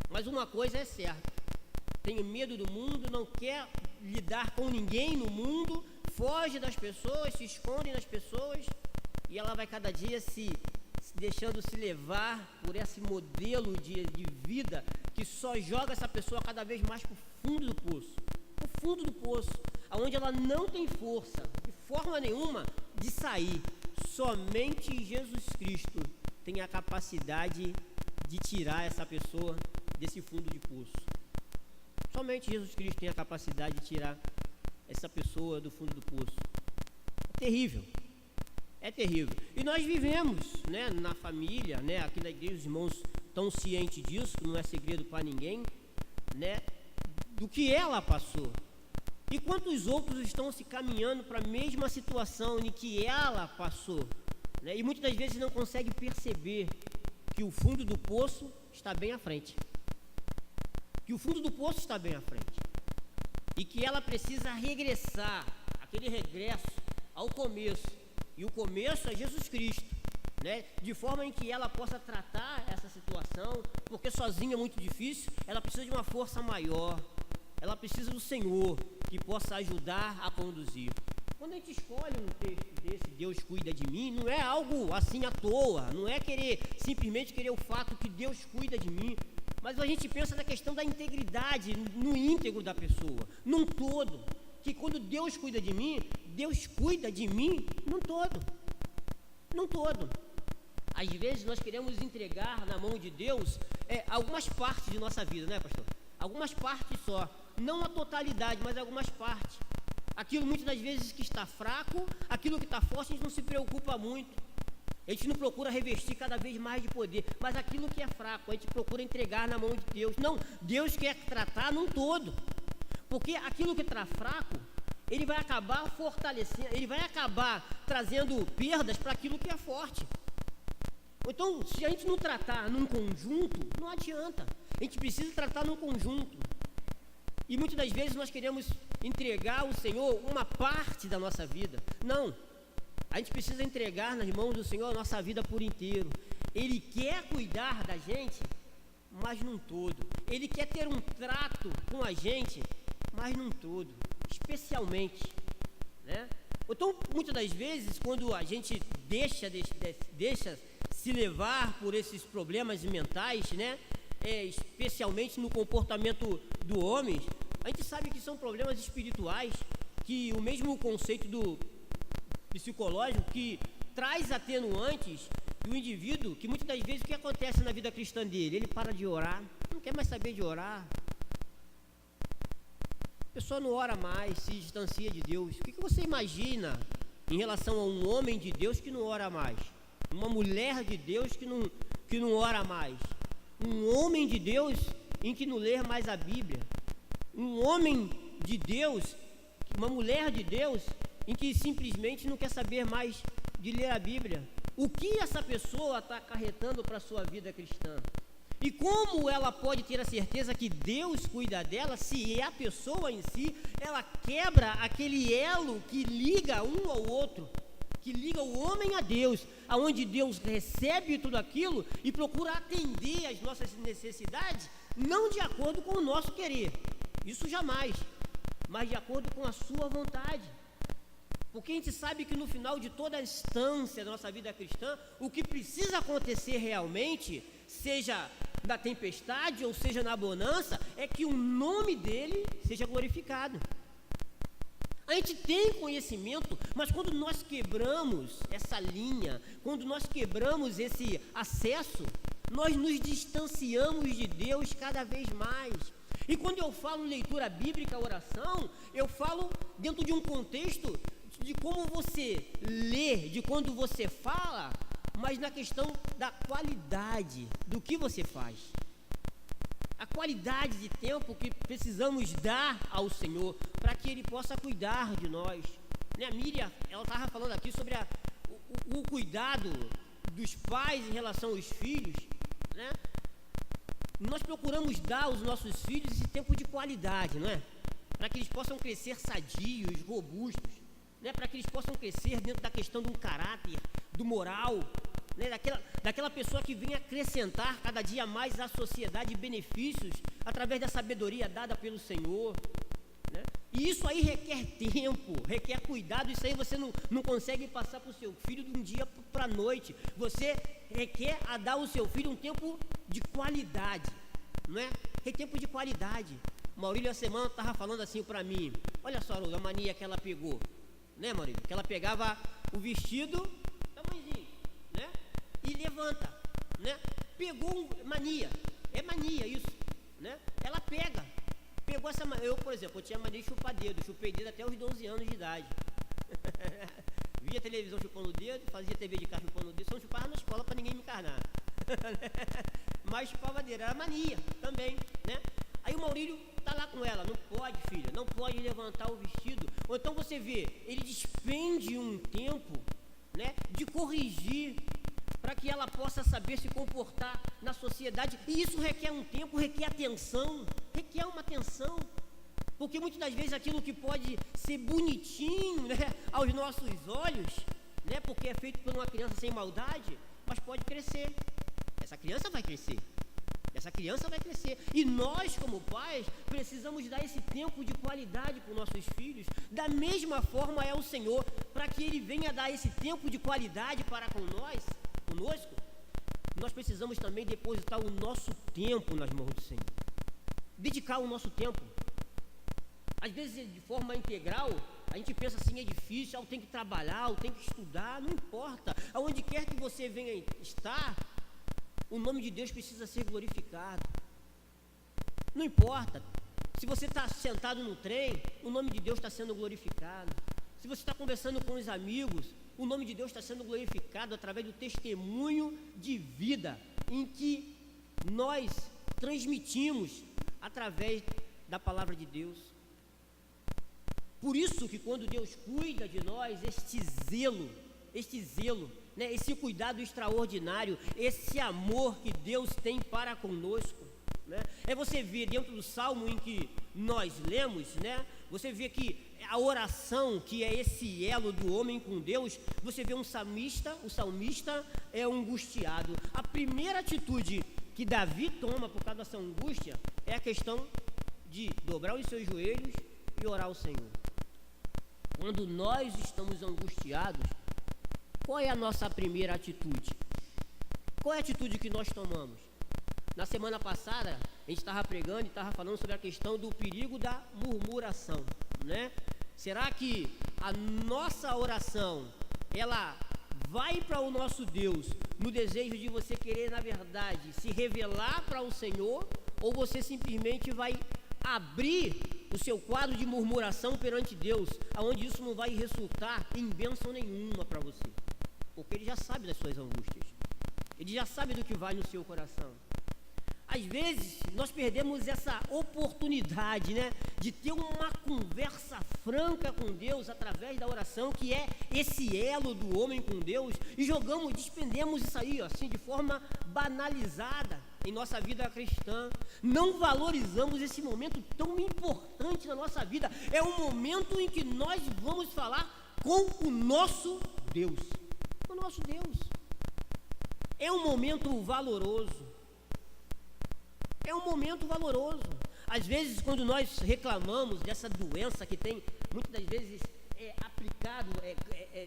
Mas uma coisa é certa: tem medo do mundo, não quer lidar com ninguém no mundo, foge das pessoas, se esconde das pessoas, e ela vai cada dia se deixando se levar por esse modelo de vida que só joga essa pessoa cada vez mais para o fundo do poço, aonde ela não tem força, de forma nenhuma, de sair. Somente Jesus Cristo tem a capacidade de tirar essa pessoa desse fundo de poço. Somente Jesus Cristo tem a capacidade de tirar essa pessoa do fundo do poço. É terrível. É terrível. E nós vivemos, né, na família, né, aqui na igreja, os irmãos estão cientes disso, não é segredo para ninguém, né, do que ela passou. E quantos outros estão se caminhando para a mesma situação em que ela passou, né, e muitas das vezes não conseguem perceber que o fundo do poço está bem à frente. Que o fundo do poço está bem à frente. E que ela precisa regressar, aquele regresso ao começo. E o começo é Jesus Cristo, né? De forma em que ela possa tratar essa situação, porque sozinha é muito difícil, ela precisa de uma força maior, ela precisa do Senhor, que possa ajudar a conduzir. Quando a gente escolhe um texto desse, Deus cuida de mim, não é algo assim à toa, não é simplesmente querer o fato que Deus cuida de mim, mas a gente pensa na questão da integridade, no íntegro da pessoa, num todo. Que quando Deus cuida de mim, Deus cuida de mim num todo. Num todo. Às vezes nós queremos entregar na mão de Deus algumas partes de nossa vida, né, pastor? Algumas partes só. Não a totalidade, mas algumas partes. Aquilo muitas das vezes que está fraco, aquilo que está forte, a gente não se preocupa muito. A gente não procura revestir cada vez mais de poder, mas aquilo que é fraco, a gente procura entregar na mão de Deus. Não, Deus quer tratar num todo. Porque aquilo que está fraco, ele vai acabar fortalecendo, ele vai acabar trazendo perdas para aquilo que é forte. Então, se a gente não tratar num conjunto, não adianta. A gente precisa tratar num conjunto. E muitas das vezes nós queremos entregar ao Senhor uma parte da nossa vida. Não. A gente precisa entregar nas mãos do Senhor a nossa vida por inteiro. Ele quer cuidar da gente, mas num todo. Ele quer ter um trato com a gente, mas num todo, especialmente, né? Então, muitas das vezes, quando a gente deixa se levar por esses problemas mentais, né, especialmente no comportamento do homem, a gente sabe que são problemas espirituais, que o mesmo conceito do psicológico, que traz atenuantes do indivíduo, que muitas das vezes o que acontece na vida cristã dele? Ele para de orar, não quer mais saber de orar. A pessoa não ora mais, se distancia de Deus. O que você imagina em relação a um homem de Deus que não ora mais? Uma mulher de Deus que não ora mais? Um homem de Deus em que não lê mais a Bíblia? Um homem de Deus, uma mulher de Deus em que simplesmente não quer saber mais de ler a Bíblia? O que essa pessoa está acarretando para a sua vida cristã? E como ela pode ter a certeza que Deus cuida dela, se a pessoa em si, ela quebra aquele elo que liga um ao outro, que liga o homem a Deus, aonde Deus recebe tudo aquilo e procura atender às nossas necessidades, não de acordo com o nosso querer, isso jamais, mas de acordo com a sua vontade. Porque a gente sabe que no final de toda a instância da nossa vida cristã, o que precisa acontecer realmente, seja na tempestade ou seja na bonança, é que o nome dele seja glorificado. A gente tem conhecimento, mas quando nós quebramos essa linha, quando nós quebramos esse acesso, nós nos distanciamos de Deus cada vez mais. E quando eu falo leitura bíblica, oração, eu falo dentro de um contexto de como você lê, de quando você fala, mas na questão da qualidade do que você faz. A qualidade de tempo que precisamos dar ao Senhor para que Ele possa cuidar de nós. Né? A Miriam, ela estava falando aqui sobre o cuidado dos pais em relação aos filhos, né? Nós procuramos dar aos nossos filhos esse tempo de qualidade, não é? Para que eles possam crescer sadios, robustos, né? Para que eles possam crescer dentro da questão do caráter, do moral, né? daquela pessoa que vem acrescentar cada dia mais à sociedade benefícios através da sabedoria dada pelo Senhor, né? E isso aí requer tempo, requer cuidado. Isso aí você não consegue passar para o seu filho de um dia para a noite. Você requer a dar ao seu filho um tempo de qualidade, não é? Tempo de qualidade. Maurílio, a semana estava falando assim para mim: olha só a mania que ela pegou, né, Maurílio? Que ela pegava o vestido, tamanhozinho, né? E levanta, né? Pegou mania, é mania isso, né? Ela pegou essa mania. Eu, por exemplo, eu tinha mania de chupar dedo, chupei dedo até os 12 anos de idade. Via televisão chupando o dedo, fazia TV de carro chupando o dedo, só não chupava na escola para ninguém me encarnar. Mas chupava dedo, era mania também, né? Aí o Maurílio tá lá com ela: não pode, filha, não pode levantar o vestido. Ou então você vê, ele despende um tempo, né, de corrigir para que ela possa saber se comportar na sociedade. E isso requer um tempo, requer atenção, requer uma atenção. Porque muitas das vezes aquilo que pode ser bonitinho, né, aos nossos olhos, né, porque é feito por uma criança sem maldade, mas pode crescer. Essa criança vai crescer. Essa criança vai crescer. E nós, como pais, precisamos dar esse tempo de qualidade para os nossos filhos. Da mesma forma é o Senhor, para que Ele venha dar esse tempo de qualidade para conosco, nós precisamos também depositar o nosso tempo nas mãos do Senhor. Dedicar o nosso tempo. Às vezes, de forma integral, a gente pensa assim: é difícil, eu tenho que trabalhar, eu tenho que estudar. Não importa. Aonde quer que você venha estar, o nome de Deus precisa ser glorificado. Não importa. Se você está sentado no trem, o nome de Deus está sendo glorificado. Se você está conversando com os amigos, o nome de Deus está sendo glorificado através do testemunho de vida em que nós transmitimos através da palavra de Deus. Por isso que quando Deus cuida de nós, este zelo, né, esse cuidado extraordinário, esse amor que Deus tem para conosco, né? É você ver dentro do salmo em que nós lemos, né? Você vê que a oração, que é esse elo do homem com Deus, você vê o salmista é angustiado. A primeira atitude que Davi toma por causa dessa angústia é a questão de dobrar os seus joelhos e orar ao Senhor. Quando nós estamos angustiados, qual é a nossa primeira atitude? Qual é a atitude que nós tomamos? Na semana passada, a gente estava pregando e estava falando sobre a questão do perigo da murmuração, né? Será que a nossa oração, ela vai para o nosso Deus no desejo de você querer, na verdade, se revelar para o Senhor, ou você simplesmente vai abrir o seu quadro de murmuração perante Deus, aonde isso não vai resultar em bênção nenhuma para você? Porque Ele já sabe das suas angústias, Ele já sabe do que vai no seu coração. Às vezes, nós perdemos essa oportunidade, né, de ter uma conversa franca com Deus através da oração, que é esse elo do homem com Deus, e despendemos isso aí, assim, de forma banalizada em nossa vida cristã. Não valorizamos esse momento tão importante na nossa vida. É um momento em que nós vamos falar com o nosso Deus. O nosso Deus. É um momento valoroso. É um momento valoroso. Às vezes, quando nós reclamamos dessa doença que tem, muitas das vezes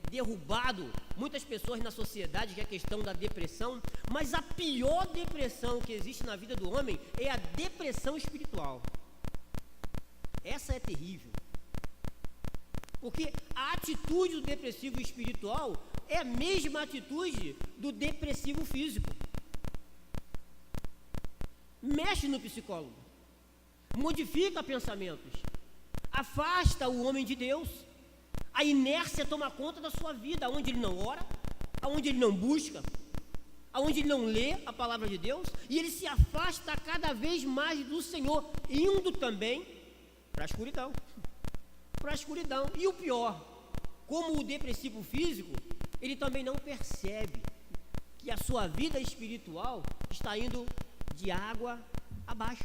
derrubado muitas pessoas na sociedade, que é a questão da depressão, mas a pior depressão que existe na vida do homem é a depressão espiritual. Essa é terrível. Porque a atitude do depressivo espiritual é a mesma atitude do depressivo físico. Mexe no psicólogo, modifica pensamentos, afasta o homem de Deus. A inércia toma conta da sua vida, onde ele não ora, onde ele não busca, onde ele não lê a palavra de Deus, e ele se afasta cada vez mais do Senhor, indo também para a escuridão. E o pior, como o depressivo físico, ele também não percebe que a sua vida espiritual está indo de água abaixo.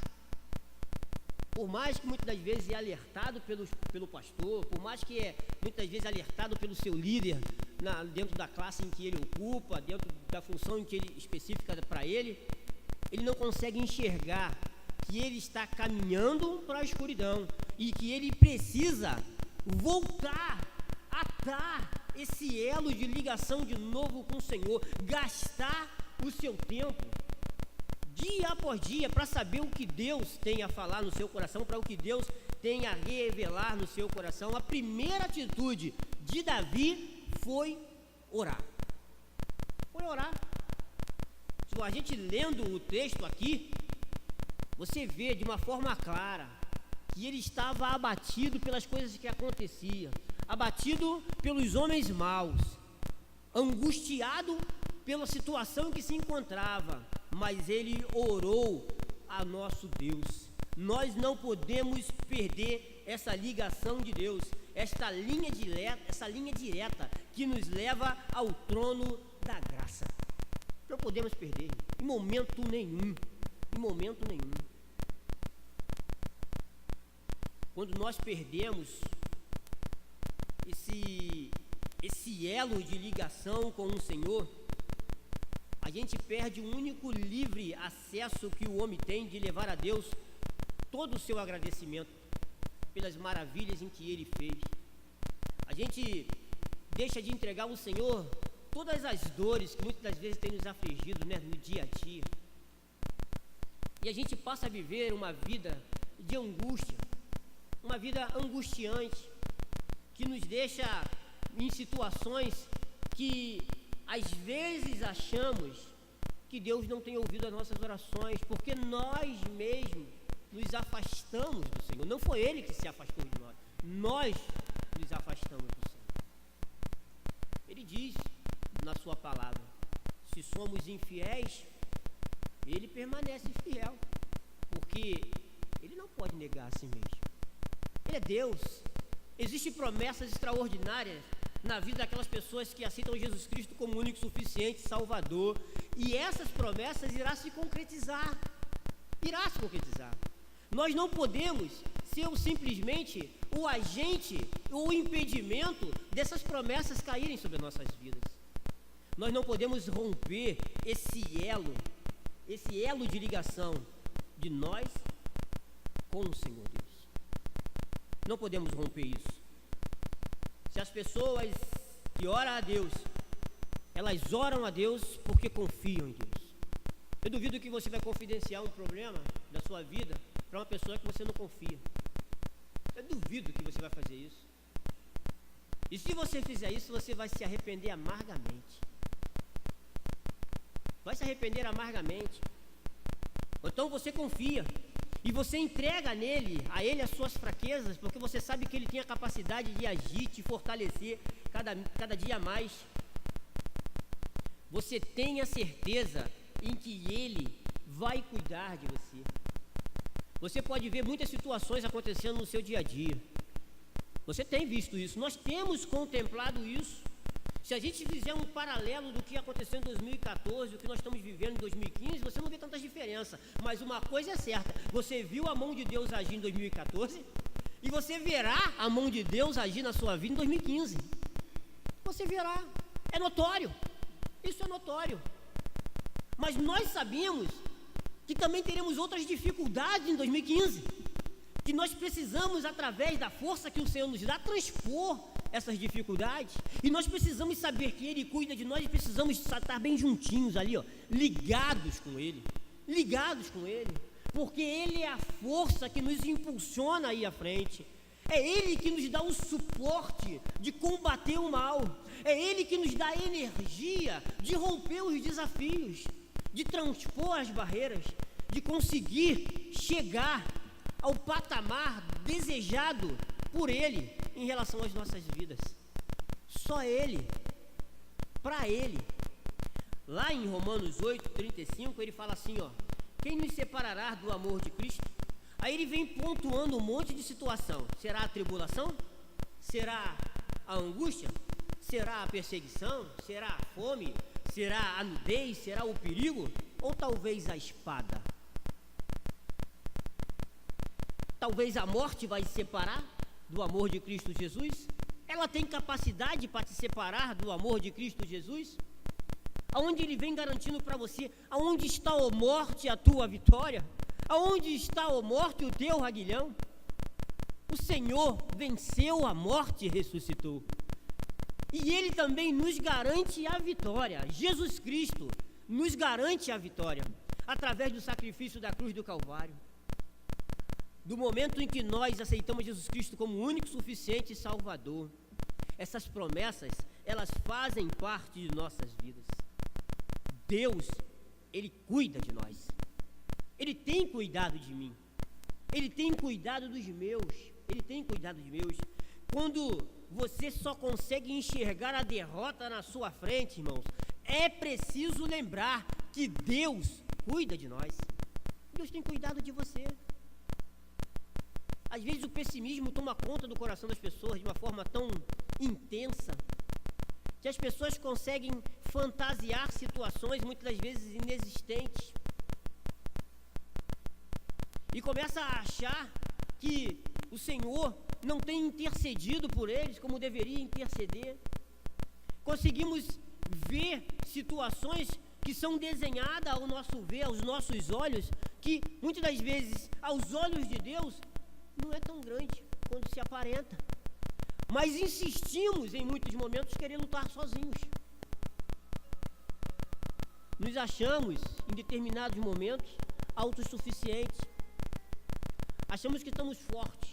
Por mais que muitas das vezes é alertado pelo pastor, por mais que é muitas vezes alertado pelo seu líder dentro da classe em que ele ocupa, dentro da função em que ele específica para ele, ele não consegue enxergar que ele está caminhando para a escuridão e que ele precisa voltar, atar esse elo de ligação de novo com o Senhor, gastar o seu tempo dia após dia para saber o que Deus tem a falar no seu coração, para o que Deus tem a revelar no seu coração. A primeira atitude de Davi foi orar. Se a gente lendo o texto aqui, você vê de uma forma clara que ele estava abatido pelas coisas que aconteciam, abatido pelos homens maus, angustiado pela situação em que se encontrava, mas ele orou a nosso Deus. Nós não podemos perder essa ligação de Deus, essa linha direta que nos leva ao trono da graça. Não podemos perder em momento nenhum. Quando nós perdemos esse elo de ligação com o Senhor, a gente perde o único livre acesso que o homem tem de levar a Deus todo o seu agradecimento pelas maravilhas em que Ele fez. A gente deixa de entregar ao Senhor todas as dores que muitas das vezes tem nos afligido, né, no dia a dia. E a gente passa a viver uma vida de angústia, uma vida angustiante, que nos deixa em situações que às vezes achamos que Deus não tem ouvido as nossas orações, porque nós mesmos nos afastamos do Senhor. Não foi Ele que se afastou de nós, nós nos afastamos do Senhor. Ele diz na sua palavra, se somos infiéis, Ele permanece fiel, porque Ele não pode negar a si mesmo. Ele é Deus. Existem promessas extraordinárias na vida daquelas pessoas que aceitam Jesus Cristo como único, suficiente Salvador, e essas promessas irá se concretizar. Nós não podemos ser simplesmente o agente ou o impedimento dessas promessas caírem sobre nossas vidas. Nós não podemos romper esse elo de ligação de nós com o Senhor Deus. Não podemos romper isso. Se as pessoas que oram a Deus, elas oram a Deus porque confiam em Deus. Eu duvido que você vai confidenciar um problema da sua vida para uma pessoa que você não confia. Eu duvido que você vai fazer isso. E se você fizer isso, você vai se arrepender amargamente. Então você confia e você entrega a ele as suas fraquezas, porque você sabe que ele tem a capacidade de agir, te fortalecer cada dia mais. Você tem a certeza em que ele vai cuidar de você. Você pode ver muitas situações acontecendo no seu dia a dia. Você tem visto isso, nós temos contemplado isso. Se a gente fizer um paralelo do que aconteceu em 2014, o que nós estamos vivendo em 2015, você não vê tantas diferenças. Mas uma coisa é certa, você viu a mão de Deus agir em 2014 e você verá a mão de Deus agir na sua vida em 2015. Você verá, é notório, isso é notório. Mas nós sabemos que também teremos outras dificuldades em 2015, que nós precisamos, através da força que o Senhor nos dá, transpor essas dificuldades, e nós precisamos saber que Ele cuida de nós, e precisamos estar bem juntinhos ali, ligados com Ele, porque Ele é a força que nos impulsiona aí à frente, é Ele que nos dá o suporte de combater o mal, é Ele que nos dá a energia de romper os desafios, de transpor as barreiras, de conseguir chegar ao patamar desejado por Ele em relação às nossas vidas. Só Ele, para Ele. Lá em Romanos 8:35, ele fala assim, ó: quem nos separará do amor de Cristo? Aí ele vem pontuando um monte de situação. Será a tribulação? Será a angústia? Será a perseguição? Será a fome? Será a nudez? Será o perigo? Ou talvez a espada? Talvez a morte vai te separar do amor de Cristo Jesus? Ela tem capacidade para te separar do amor de Cristo Jesus? Aonde ele vem garantindo para você, aonde está, ó morte, a tua vitória? Aonde está, ó morte, o teu aguilhão? O Senhor venceu a morte e ressuscitou. E ele também nos garante a vitória. Jesus Cristo nos garante a vitória através do sacrifício da cruz do Calvário. Do momento em que nós aceitamos Jesus Cristo como o único, suficiente Salvador, essas promessas, elas fazem parte de nossas vidas. Deus, Ele cuida de nós. Ele tem cuidado de mim. Ele tem cuidado dos meus. Ele tem cuidado de meus. Quando você só consegue enxergar a derrota na sua frente, irmãos, é preciso lembrar que Deus cuida de nós. Deus tem cuidado de você. Às vezes o pessimismo toma conta do coração das pessoas de uma forma tão intensa que as pessoas conseguem fantasiar situações muitas das vezes inexistentes e começa a achar que o Senhor não tem intercedido por eles como deveria interceder. Conseguimos ver situações que são desenhadas ao nosso ver, aos nossos olhos, que muitas das vezes aos olhos de Deus não é tão grande quando se aparenta, mas insistimos em muitos momentos querer lutar sozinhos. Nos achamos em determinados momentos autossuficientes, achamos que estamos fortes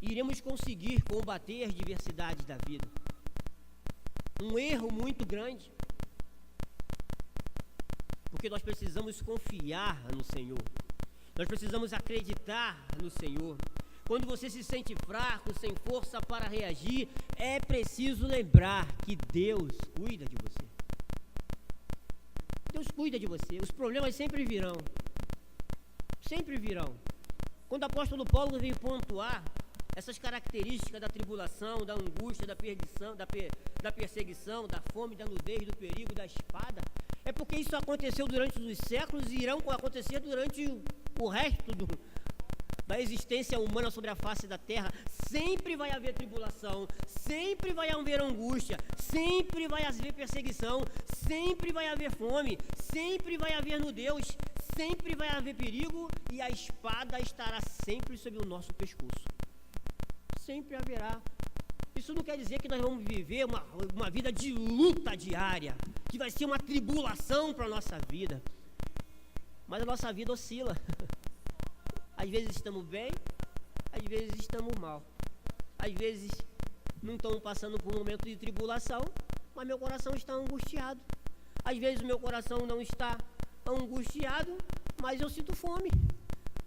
e iremos conseguir combater as diversidades da vida. Um erro muito grande, porque nós precisamos confiar no Senhor. Nós precisamos acreditar no Senhor. Quando você se sente fraco, sem força para reagir, é preciso lembrar que Deus cuida de você. Deus cuida de você. Os problemas sempre virão. Sempre virão. Quando o apóstolo Paulo veio pontuar essas características da tribulação, da angústia, da perdição, da perseguição, da fome, da nudez, do perigo, da espada, é porque isso aconteceu durante os séculos e irão acontecer durante o resto da existência humana sobre a face da terra. Sempre vai haver tribulação, sempre vai haver angústia, sempre vai haver perseguição, sempre vai haver fome, sempre vai haver nudez, sempre vai haver perigo e a espada estará sempre sobre o nosso pescoço. Sempre haverá. Isso não quer dizer que nós vamos viver uma vida de luta diária, que vai ser uma tribulação para a nossa vida. Mas a nossa vida oscila. Às vezes estamos bem, às vezes estamos mal. Às vezes não estamos passando por um momento de tribulação, mas meu coração está angustiado. Às vezes o meu coração não está angustiado, mas eu sinto fome.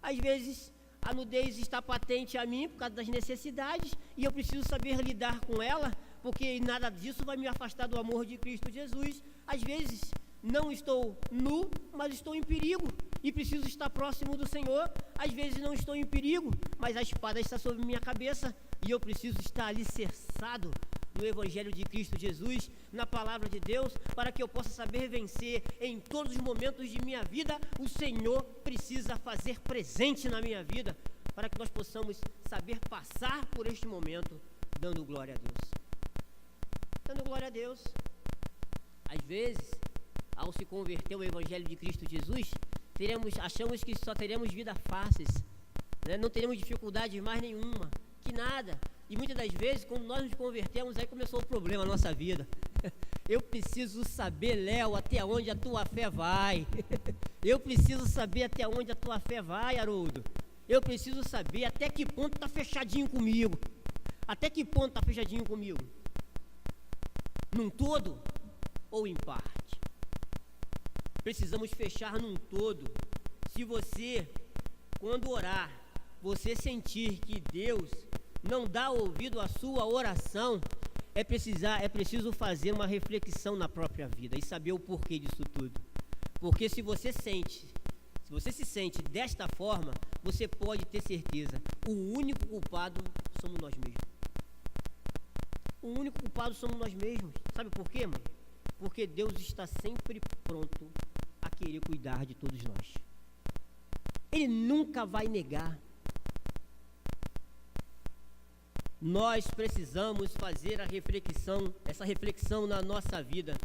Às vezes a nudez está patente a mim por causa das necessidades e eu preciso saber lidar com ela, porque nada disso vai me afastar do amor de Cristo Jesus. Às vezes não estou nu, mas estou em perigo e preciso estar próximo do Senhor. Às vezes não estou em perigo, mas a espada está sobre minha cabeça e eu preciso estar alicerçado no Evangelho de Cristo Jesus, na Palavra de Deus, para que eu possa saber vencer em todos os momentos de minha vida. O Senhor precisa fazer presente na minha vida, para que nós possamos saber passar por este momento, dando glória a Deus. Dando glória a Deus. Às vezes, ao se converter ao Evangelho de Cristo Jesus, achamos que só teremos vida fáceis, né? Não teremos dificuldade mais nenhuma, que nada. E muitas das vezes, quando nós nos convertemos, aí começou o problema na nossa vida. Eu preciso saber, Léo, até onde a tua fé vai. Eu preciso saber até onde a tua fé vai, Haroldo. Eu preciso saber até que ponto está fechadinho comigo. Até que ponto está fechadinho comigo? Num todo ou em parte? Precisamos fechar num todo. Se você, quando orar, você sentir que Deus não dá ouvido à sua oração, é preciso fazer uma reflexão na própria vida e saber o porquê disso tudo. Porque se você se sente desta forma, você pode ter certeza, o único culpado somos nós mesmos. O único culpado somos nós mesmos. Sabe por quê, mano? Porque Deus está sempre pronto a querer cuidar de todos nós. Ele nunca vai negar. Nós precisamos fazer essa reflexão na nossa vida.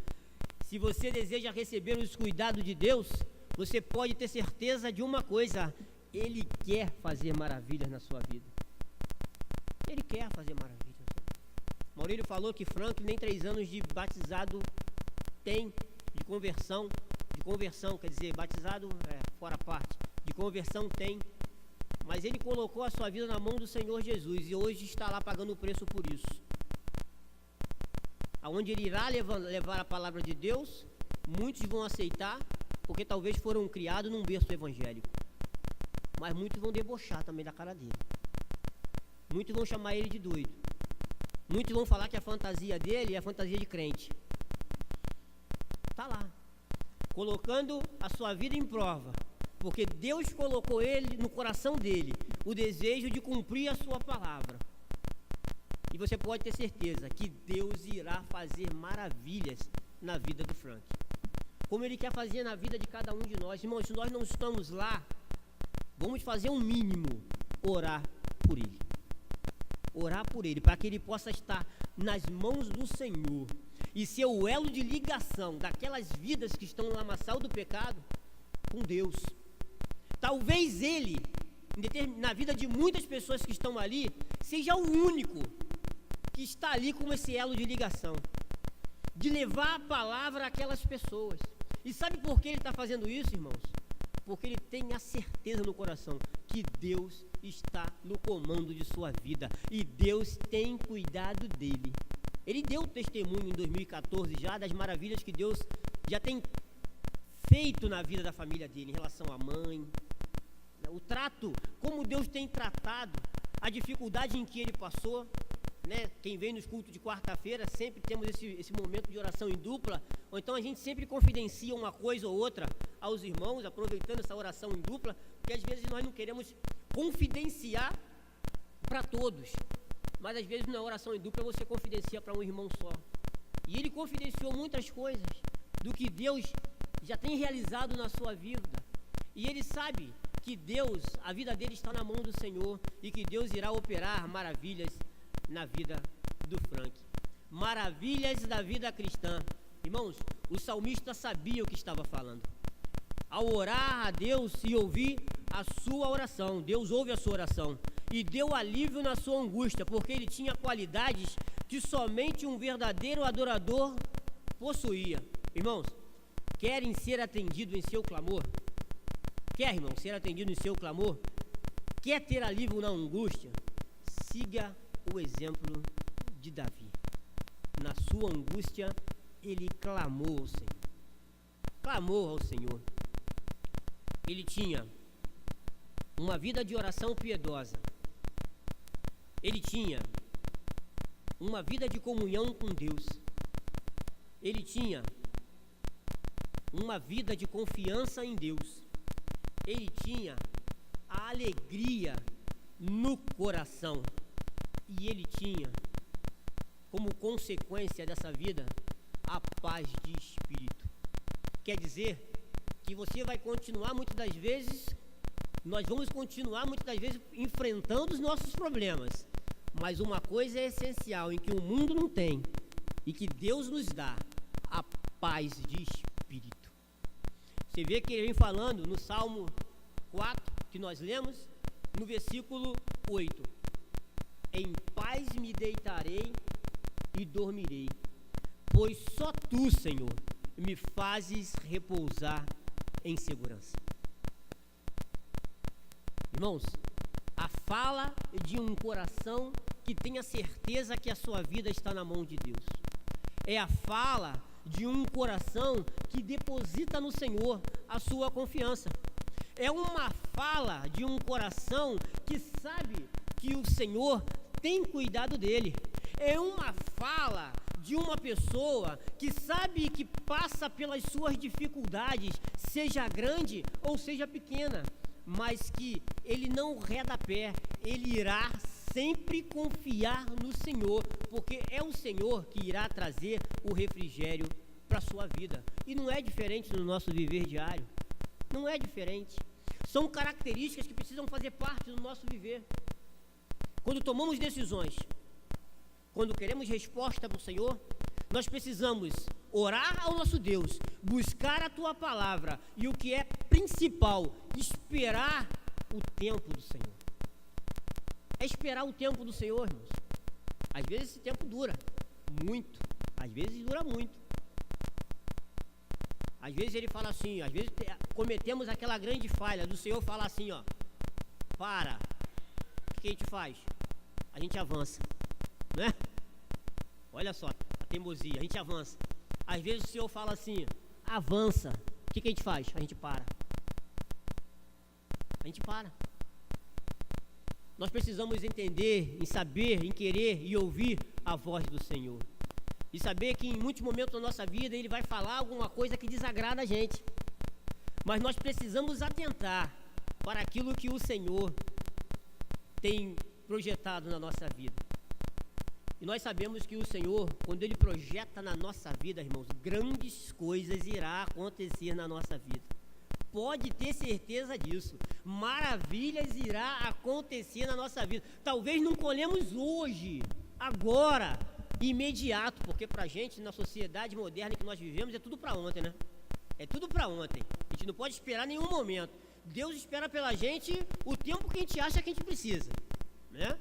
Se você deseja receber os cuidados de Deus, você pode ter certeza de uma coisa: Ele quer fazer maravilhas na sua vida. Ele quer fazer maravilhas. Maurílio falou que Frank nem 3 anos de batizado tem, de conversão, quer dizer, batizado fora parte, de conversão tem. Mas ele colocou a sua vida na mão do Senhor Jesus e hoje está lá pagando o preço por isso. Aonde ele irá levar a palavra de Deus, muitos vão aceitar, porque talvez foram criados num berço evangélico. Mas muitos vão debochar também da cara dele. Muitos vão chamar ele de doido. Muitos vão falar que a fantasia dele é a fantasia de crente. Está lá, colocando a sua vida em prova. Porque Deus colocou ele no coração dele o desejo de cumprir a sua palavra. E você pode ter certeza que Deus irá fazer maravilhas na vida do Frank. Como Ele quer fazer na vida de cada um de nós. Irmãos, se nós não estamos lá, vamos fazer um mínimo, orar por ele. Orar por ele, para que ele possa estar nas mãos do Senhor e ser o elo de ligação daquelas vidas que estão no lamaçal do pecado com Deus. Talvez ele, na vida de muitas pessoas que estão ali, seja o único que está ali com esse elo de ligação, de levar a palavra àquelas pessoas. E sabe por que ele está fazendo isso, irmãos? Porque ele tem a certeza no coração que Deus está no comando de sua vida e Deus tem cuidado dele. Ele deu testemunho em 2014 já das maravilhas que Deus já tem feito na vida da família dele, em relação à mãe, o trato, como Deus tem tratado, a dificuldade em que ele passou, né? Quem vem nos cultos de quarta-feira, sempre temos esse momento de oração em dupla, ou então a gente sempre confidencia uma coisa ou outra aos irmãos, aproveitando essa oração em dupla, porque às vezes nós não queremos confidenciar para todos, mas às vezes na oração em dupla você confidencia para um irmão só. E ele confidenciou muitas coisas do que Deus já tem realizado na sua vida. E ele sabe que Deus, a vida dele está na mão do Senhor e que Deus irá operar maravilhas na vida do Frank. Maravilhas da vida cristã. Irmãos, o salmista sabia o que estava falando. Ao orar a Deus e ouvir a sua oração, Deus ouve a sua oração e deu alívio na sua angústia, porque ele tinha qualidades que somente um verdadeiro adorador possuía. Irmãos, querem ser atendidos em seu clamor? Quer, irmão, ser atendido em seu clamor? Quer ter alívio na angústia? Siga o exemplo de Davi. Na sua angústia, ele clamou ao Senhor. Clamou ao Senhor. Ele tinha uma vida de oração piedosa. Ele tinha uma vida de comunhão com Deus. Ele tinha uma vida de confiança em Deus. Ele tinha a alegria no coração. E ele tinha, como consequência dessa vida, a paz de espírito. Quer dizer que você vai continuar muitas das vezes, nós vamos continuar muitas das vezes enfrentando os nossos problemas. Mas uma coisa é essencial, em que o mundo não tem, e que Deus nos dá, a paz de espírito. Você vê que ele vem falando no Salmo 4, que nós lemos, no versículo 8. Em paz me deitarei e dormirei, pois só Tu, Senhor, me fazes repousar em segurança. Irmãos, a fala de um coração que tenha certeza que a sua vida está na mão de Deus. É a fala de um coração que deposita no Senhor a sua confiança. É uma fala de um coração que sabe que o Senhor tem cuidado dele. é uma fala de uma pessoa que sabe que passa pelas suas dificuldades, seja grande ou seja pequena, mas que ele não reda pé, ele irá sempre confiar no Senhor, porque é o Senhor que irá trazer o refrigério para a sua vida. E não é diferente no nosso viver diário, não é diferente. São características que precisam fazer parte do nosso viver. Quando tomamos decisões, quando queremos resposta para o Senhor, nós precisamos orar ao nosso Deus, buscar a Tua palavra e o que é principal, esperar o tempo do Senhor. É esperar o tempo do Senhor, irmãos. Às vezes esse tempo dura muito, às vezes dura muito. Às vezes ele fala assim, às vezes cometemos aquela grande falha do Senhor falar assim, ó, para. O que a gente faz? A gente avança, né? Olha só, a teimosia, a gente avança. Às vezes o Senhor fala assim, avança. O que a gente faz? A gente para. A gente para. Nós precisamos entender, em saber, em querer e ouvir a voz do Senhor. E saber que em muitos momentos da nossa vida Ele vai falar alguma coisa que desagrada a gente. Mas nós precisamos atentar para aquilo que o Senhor tem projetado na nossa vida. E nós sabemos que o Senhor, quando Ele projeta na nossa vida, irmãos, grandes coisas irão acontecer na nossa vida. Pode ter certeza disso. Maravilhas irá acontecer na nossa vida. Talvez não colhemos hoje, agora, imediato, porque pra gente, na sociedade moderna que nós vivemos, é tudo para ontem, né? É tudo para ontem. A gente não pode esperar nenhum momento. Deus espera pela gente o tempo que a gente acha que a gente precisa, né?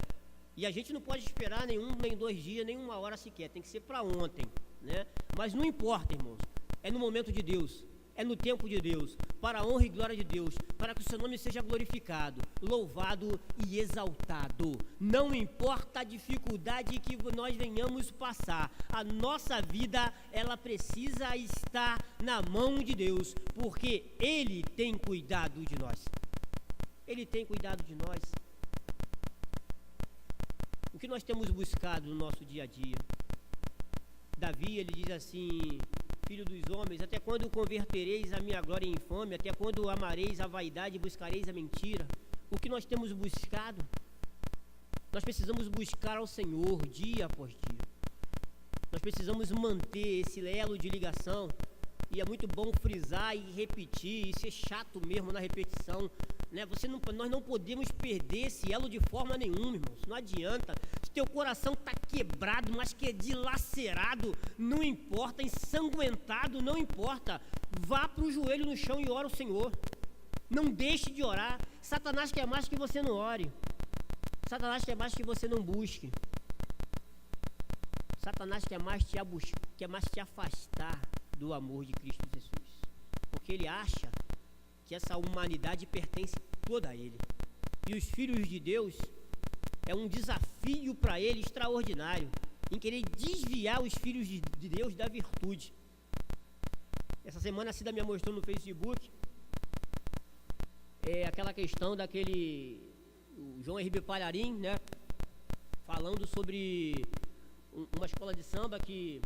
E a gente não pode esperar nem 2 dias, nem 1 hora sequer. Tem que ser para ontem, né? Mas não importa, irmãos. É no momento de Deus. É no tempo de Deus, para a honra e glória de Deus, para que o seu nome seja glorificado, louvado e exaltado. Não importa a dificuldade que nós venhamos passar, a nossa vida, ela precisa estar na mão de Deus, porque Ele tem cuidado de nós. Ele tem cuidado de nós. O que nós temos buscado no nosso dia a dia? Davi, ele diz assim: Filho dos homens, até quando convertereis a minha glória em infâmia? Até quando amareis a vaidade e buscareis a mentira? O que nós temos buscado? Nós precisamos buscar ao Senhor dia após dia. Nós precisamos manter esse elo de ligação. E é muito bom frisar e repetir, e ser chato mesmo na repetição, né? Nós não podemos perder esse elo de forma nenhuma, irmãos. Não adianta. Se teu coração está quebrado, mas que é dilacerado, não importa. Ensanguentado, não importa. Vá para o joelho no chão e ora ao Senhor. Não deixe de orar. Satanás quer mais que você não ore. Satanás quer mais que você não busque. Satanás quer mais te afastar do amor de Cristo Jesus, porque ele acha que essa humanidade pertence toda a ele, e os filhos de Deus é um desafio para ele extraordinário, em querer desviar os filhos de Deus da virtude. Essa semana a Cida me mostrou no Facebook aquela questão o João R.B. Palharim, né, falando sobre uma escola de samba que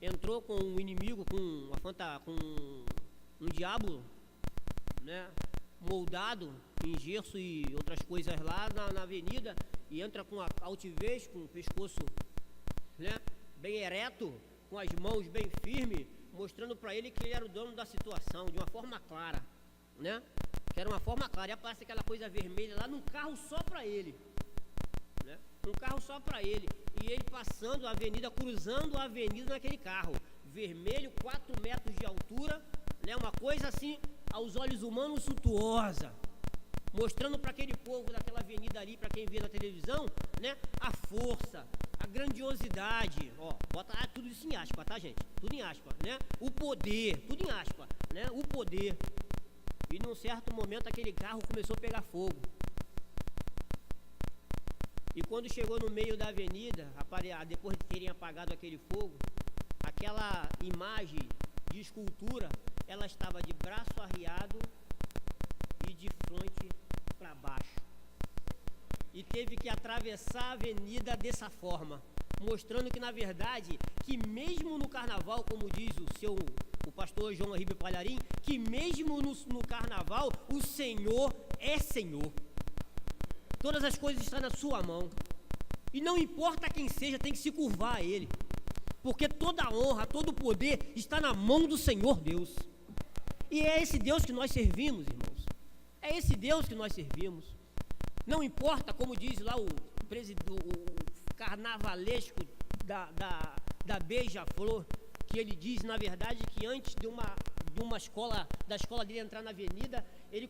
entrou com um inimigo, com um diabo, né, moldado em gesso e outras coisas lá na avenida, e entra com a altivez, com o pescoço, né, bem ereto, com as mãos bem firmes, mostrando para ele que ele era o dono da situação, de uma forma clara, né, que era uma forma clara. E aparece aquela coisa vermelha lá num carro só para ele, né, um carro só para ele. E ele passando a avenida, cruzando a avenida naquele carro, vermelho, 4 metros de altura, né, uma coisa assim, aos olhos humanos, suntuosa, mostrando para aquele povo daquela avenida ali, para quem vê na televisão, né, a força, a grandiosidade, ó, bota tudo isso em aspa, tá, gente? Tudo em aspa, né? O poder, tudo em aspa, né? O poder. E num certo momento aquele carro começou a pegar fogo. E quando chegou no meio da avenida, depois de terem apagado aquele fogo, aquela imagem de escultura, ela estava de braço arriado e de fronte para baixo. E teve que atravessar a avenida dessa forma, mostrando que, na verdade, que mesmo no carnaval, como diz o pastor João Henrique Palharim, que mesmo no carnaval, o Senhor é Senhor. Todas as coisas estão na sua mão. E não importa quem seja, tem que se curvar a Ele. Porque toda a honra, todo o poder está na mão do Senhor Deus. E é esse Deus que nós servimos, irmãos. É esse Deus que nós servimos. Não importa, como diz lá o carnavalesco da Beija-Flor, que ele diz, na verdade, que antes de uma escola, da escola dele entrar na avenida, ele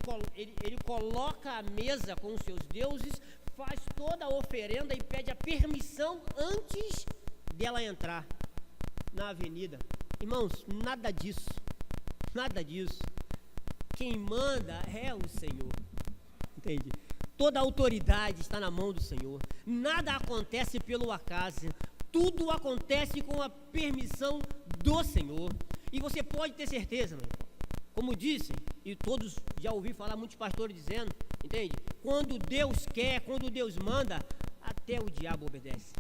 coloca a mesa com os seus deuses, faz toda a oferenda e pede a permissão antes dela entrar na avenida. Irmãos, nada disso. Nada disso. Quem manda é o Senhor. Entende? Toda a autoridade está na mão do Senhor. Nada acontece pelo acaso. Tudo acontece com a permissão do Senhor. E você pode ter certeza, meu irmão. Como disse, e todos já ouvi falar, muitos pastores dizendo, entende? Quando Deus quer, quando Deus manda, até o diabo obedece.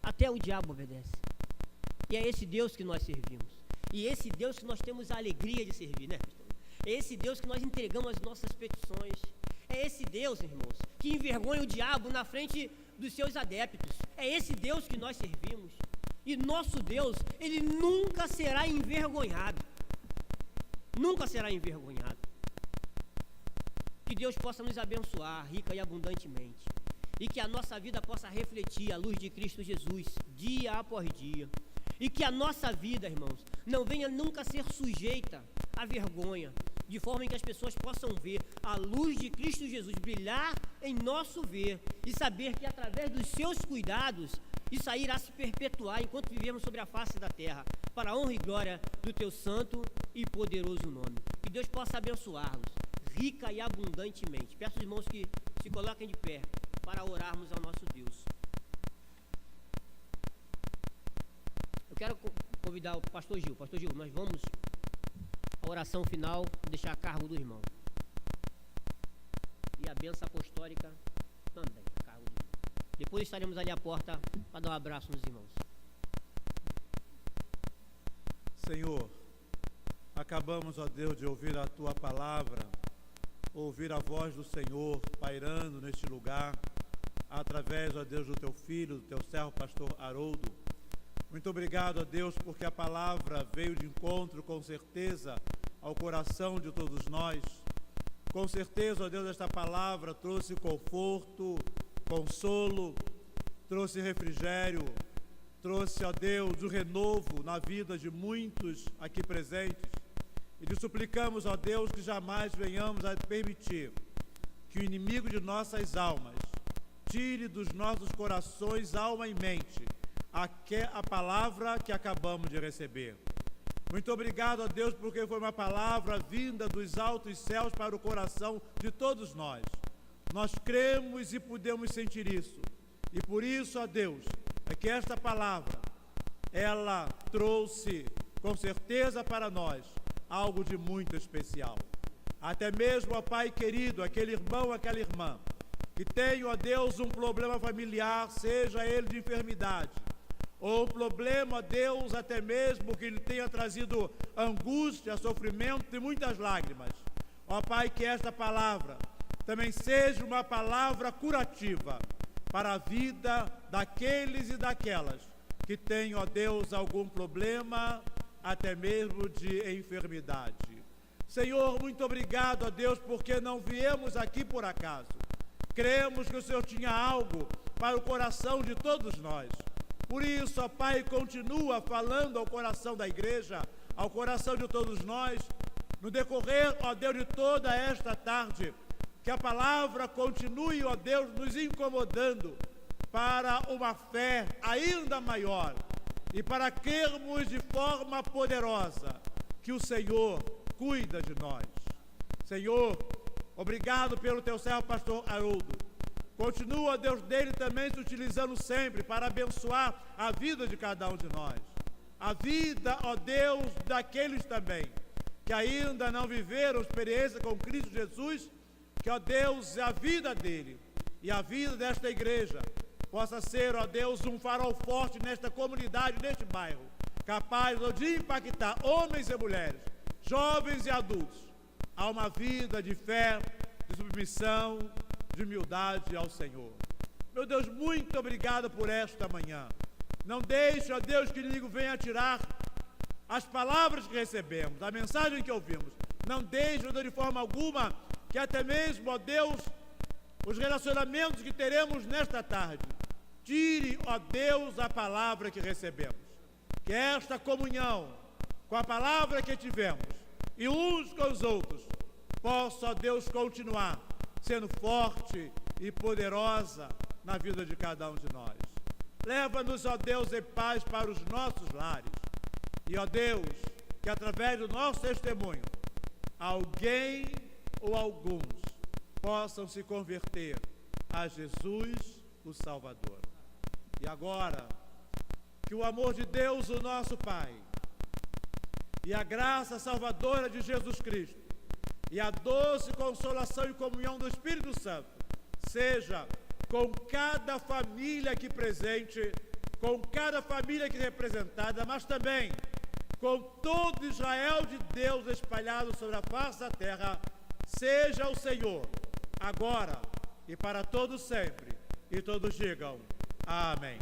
Até o diabo obedece. E é esse Deus que nós servimos. E esse Deus que nós temos a alegria de servir, né? É esse Deus que nós entregamos as nossas petições. É esse Deus, irmãos, que envergonha o diabo na frente dos seus adeptos. É esse Deus que nós servimos. E nosso Deus, ele nunca será envergonhado. Nunca será envergonhado. Que Deus possa nos abençoar rica e abundantemente. E que a nossa vida possa refletir a luz de Cristo Jesus, dia após dia. E que a nossa vida, irmãos, não venha nunca ser sujeita à vergonha, de forma em que as pessoas possam ver a luz de Cristo Jesus brilhar em nosso ver e saber que através dos seus cuidados isso aí irá se perpetuar enquanto vivemos sobre a face da terra, para a honra e glória do teu santo e poderoso nome. Que Deus possa abençoá-los rica e abundantemente. Peço aos irmãos que se coloquem de pé para orarmos ao nosso Deus. Eu quero convidar o pastor Gil. Pastor Gil, nós vamos a oração final, deixar a cargo do irmão. E a bênção apostólica também, a cargo do irmão. Depois estaremos ali à porta para dar um abraço nos irmãos. Senhor, acabamos, ó Deus, de ouvir a Tua palavra, ouvir a voz do Senhor pairando neste lugar, através, ó Deus, do Teu Filho, do Teu servo pastor Haroldo. Muito obrigado, ó Deus, porque a palavra veio de encontro, com certeza, ao coração de todos nós. Com certeza, ó Deus, esta palavra trouxe conforto, consolo, trouxe refrigério, trouxe, ó Deus, o renovo na vida de muitos aqui presentes. E te suplicamos, ó Deus, que jamais venhamos a permitir que o inimigo de nossas almas tire dos nossos corações, alma e mente, a palavra que acabamos de receber. Muito obrigado, ó Deus, porque foi uma palavra vinda dos altos céus para o coração de todos nós. Nós cremos e podemos sentir isso. E por isso, ó Deus, é que esta palavra, ela trouxe, com certeza para nós, algo de muito especial. Até mesmo, ó Pai querido, aquele irmão, aquela irmã, que tem, ó Deus, um problema familiar, seja ele de enfermidade, ou um problema, ó Deus, até mesmo que lhe tenha trazido angústia, sofrimento e muitas lágrimas. Ó Pai, que esta palavra também seja uma palavra curativa para a vida daqueles e daquelas que têm, ó Deus, algum problema, até mesmo de enfermidade. Senhor, muito obrigado, ó Deus, porque não viemos aqui por acaso. Cremos que o Senhor tinha algo para o coração de todos nós. Por isso, ó Pai, continua falando ao coração da igreja, ao coração de todos nós, no decorrer, ó Deus, de toda esta tarde, que a palavra continue, ó Deus, nos incomodando para uma fé ainda maior e para crermos de forma poderosa que o Senhor cuida de nós. Senhor, obrigado pelo teu servo pastor Haroldo. Continua, Deus, dele também se utilizando sempre para abençoar a vida de cada um de nós. A vida, ó Deus, daqueles também que ainda não viveram experiência com Cristo Jesus, que, ó Deus, a vida dele e a vida desta igreja possa ser, ó Deus, um farol forte nesta comunidade, neste bairro, capaz de impactar homens e mulheres, jovens e adultos, a uma vida de fé, de submissão, de humildade ao Senhor. Meu Deus, muito obrigado por esta manhã. Não deixe, ó Deus, que o inimigo venha tirar as palavras que recebemos, a mensagem que ouvimos. Não deixe, ó Deus, de forma alguma, que até mesmo, ó Deus, os relacionamentos que teremos nesta tarde, tire, ó Deus, a palavra que recebemos. Que esta comunhão com a palavra que tivemos e uns com os outros possa, ó Deus, continuar sendo forte e poderosa na vida de cada um de nós. Leva-nos, ó Deus, em paz para os nossos lares. E, ó Deus, que através do nosso testemunho, alguém ou alguns possam se converter a Jesus, o Salvador. E agora, que o amor de Deus, o nosso Pai, e a graça salvadora de Jesus Cristo, e a doce consolação e comunhão do Espírito Santo, seja com cada família aqui presente, com cada família aqui representada, mas também com todo Israel de Deus espalhado sobre a face da terra, seja o Senhor, agora e para todos sempre. E todos digam amém.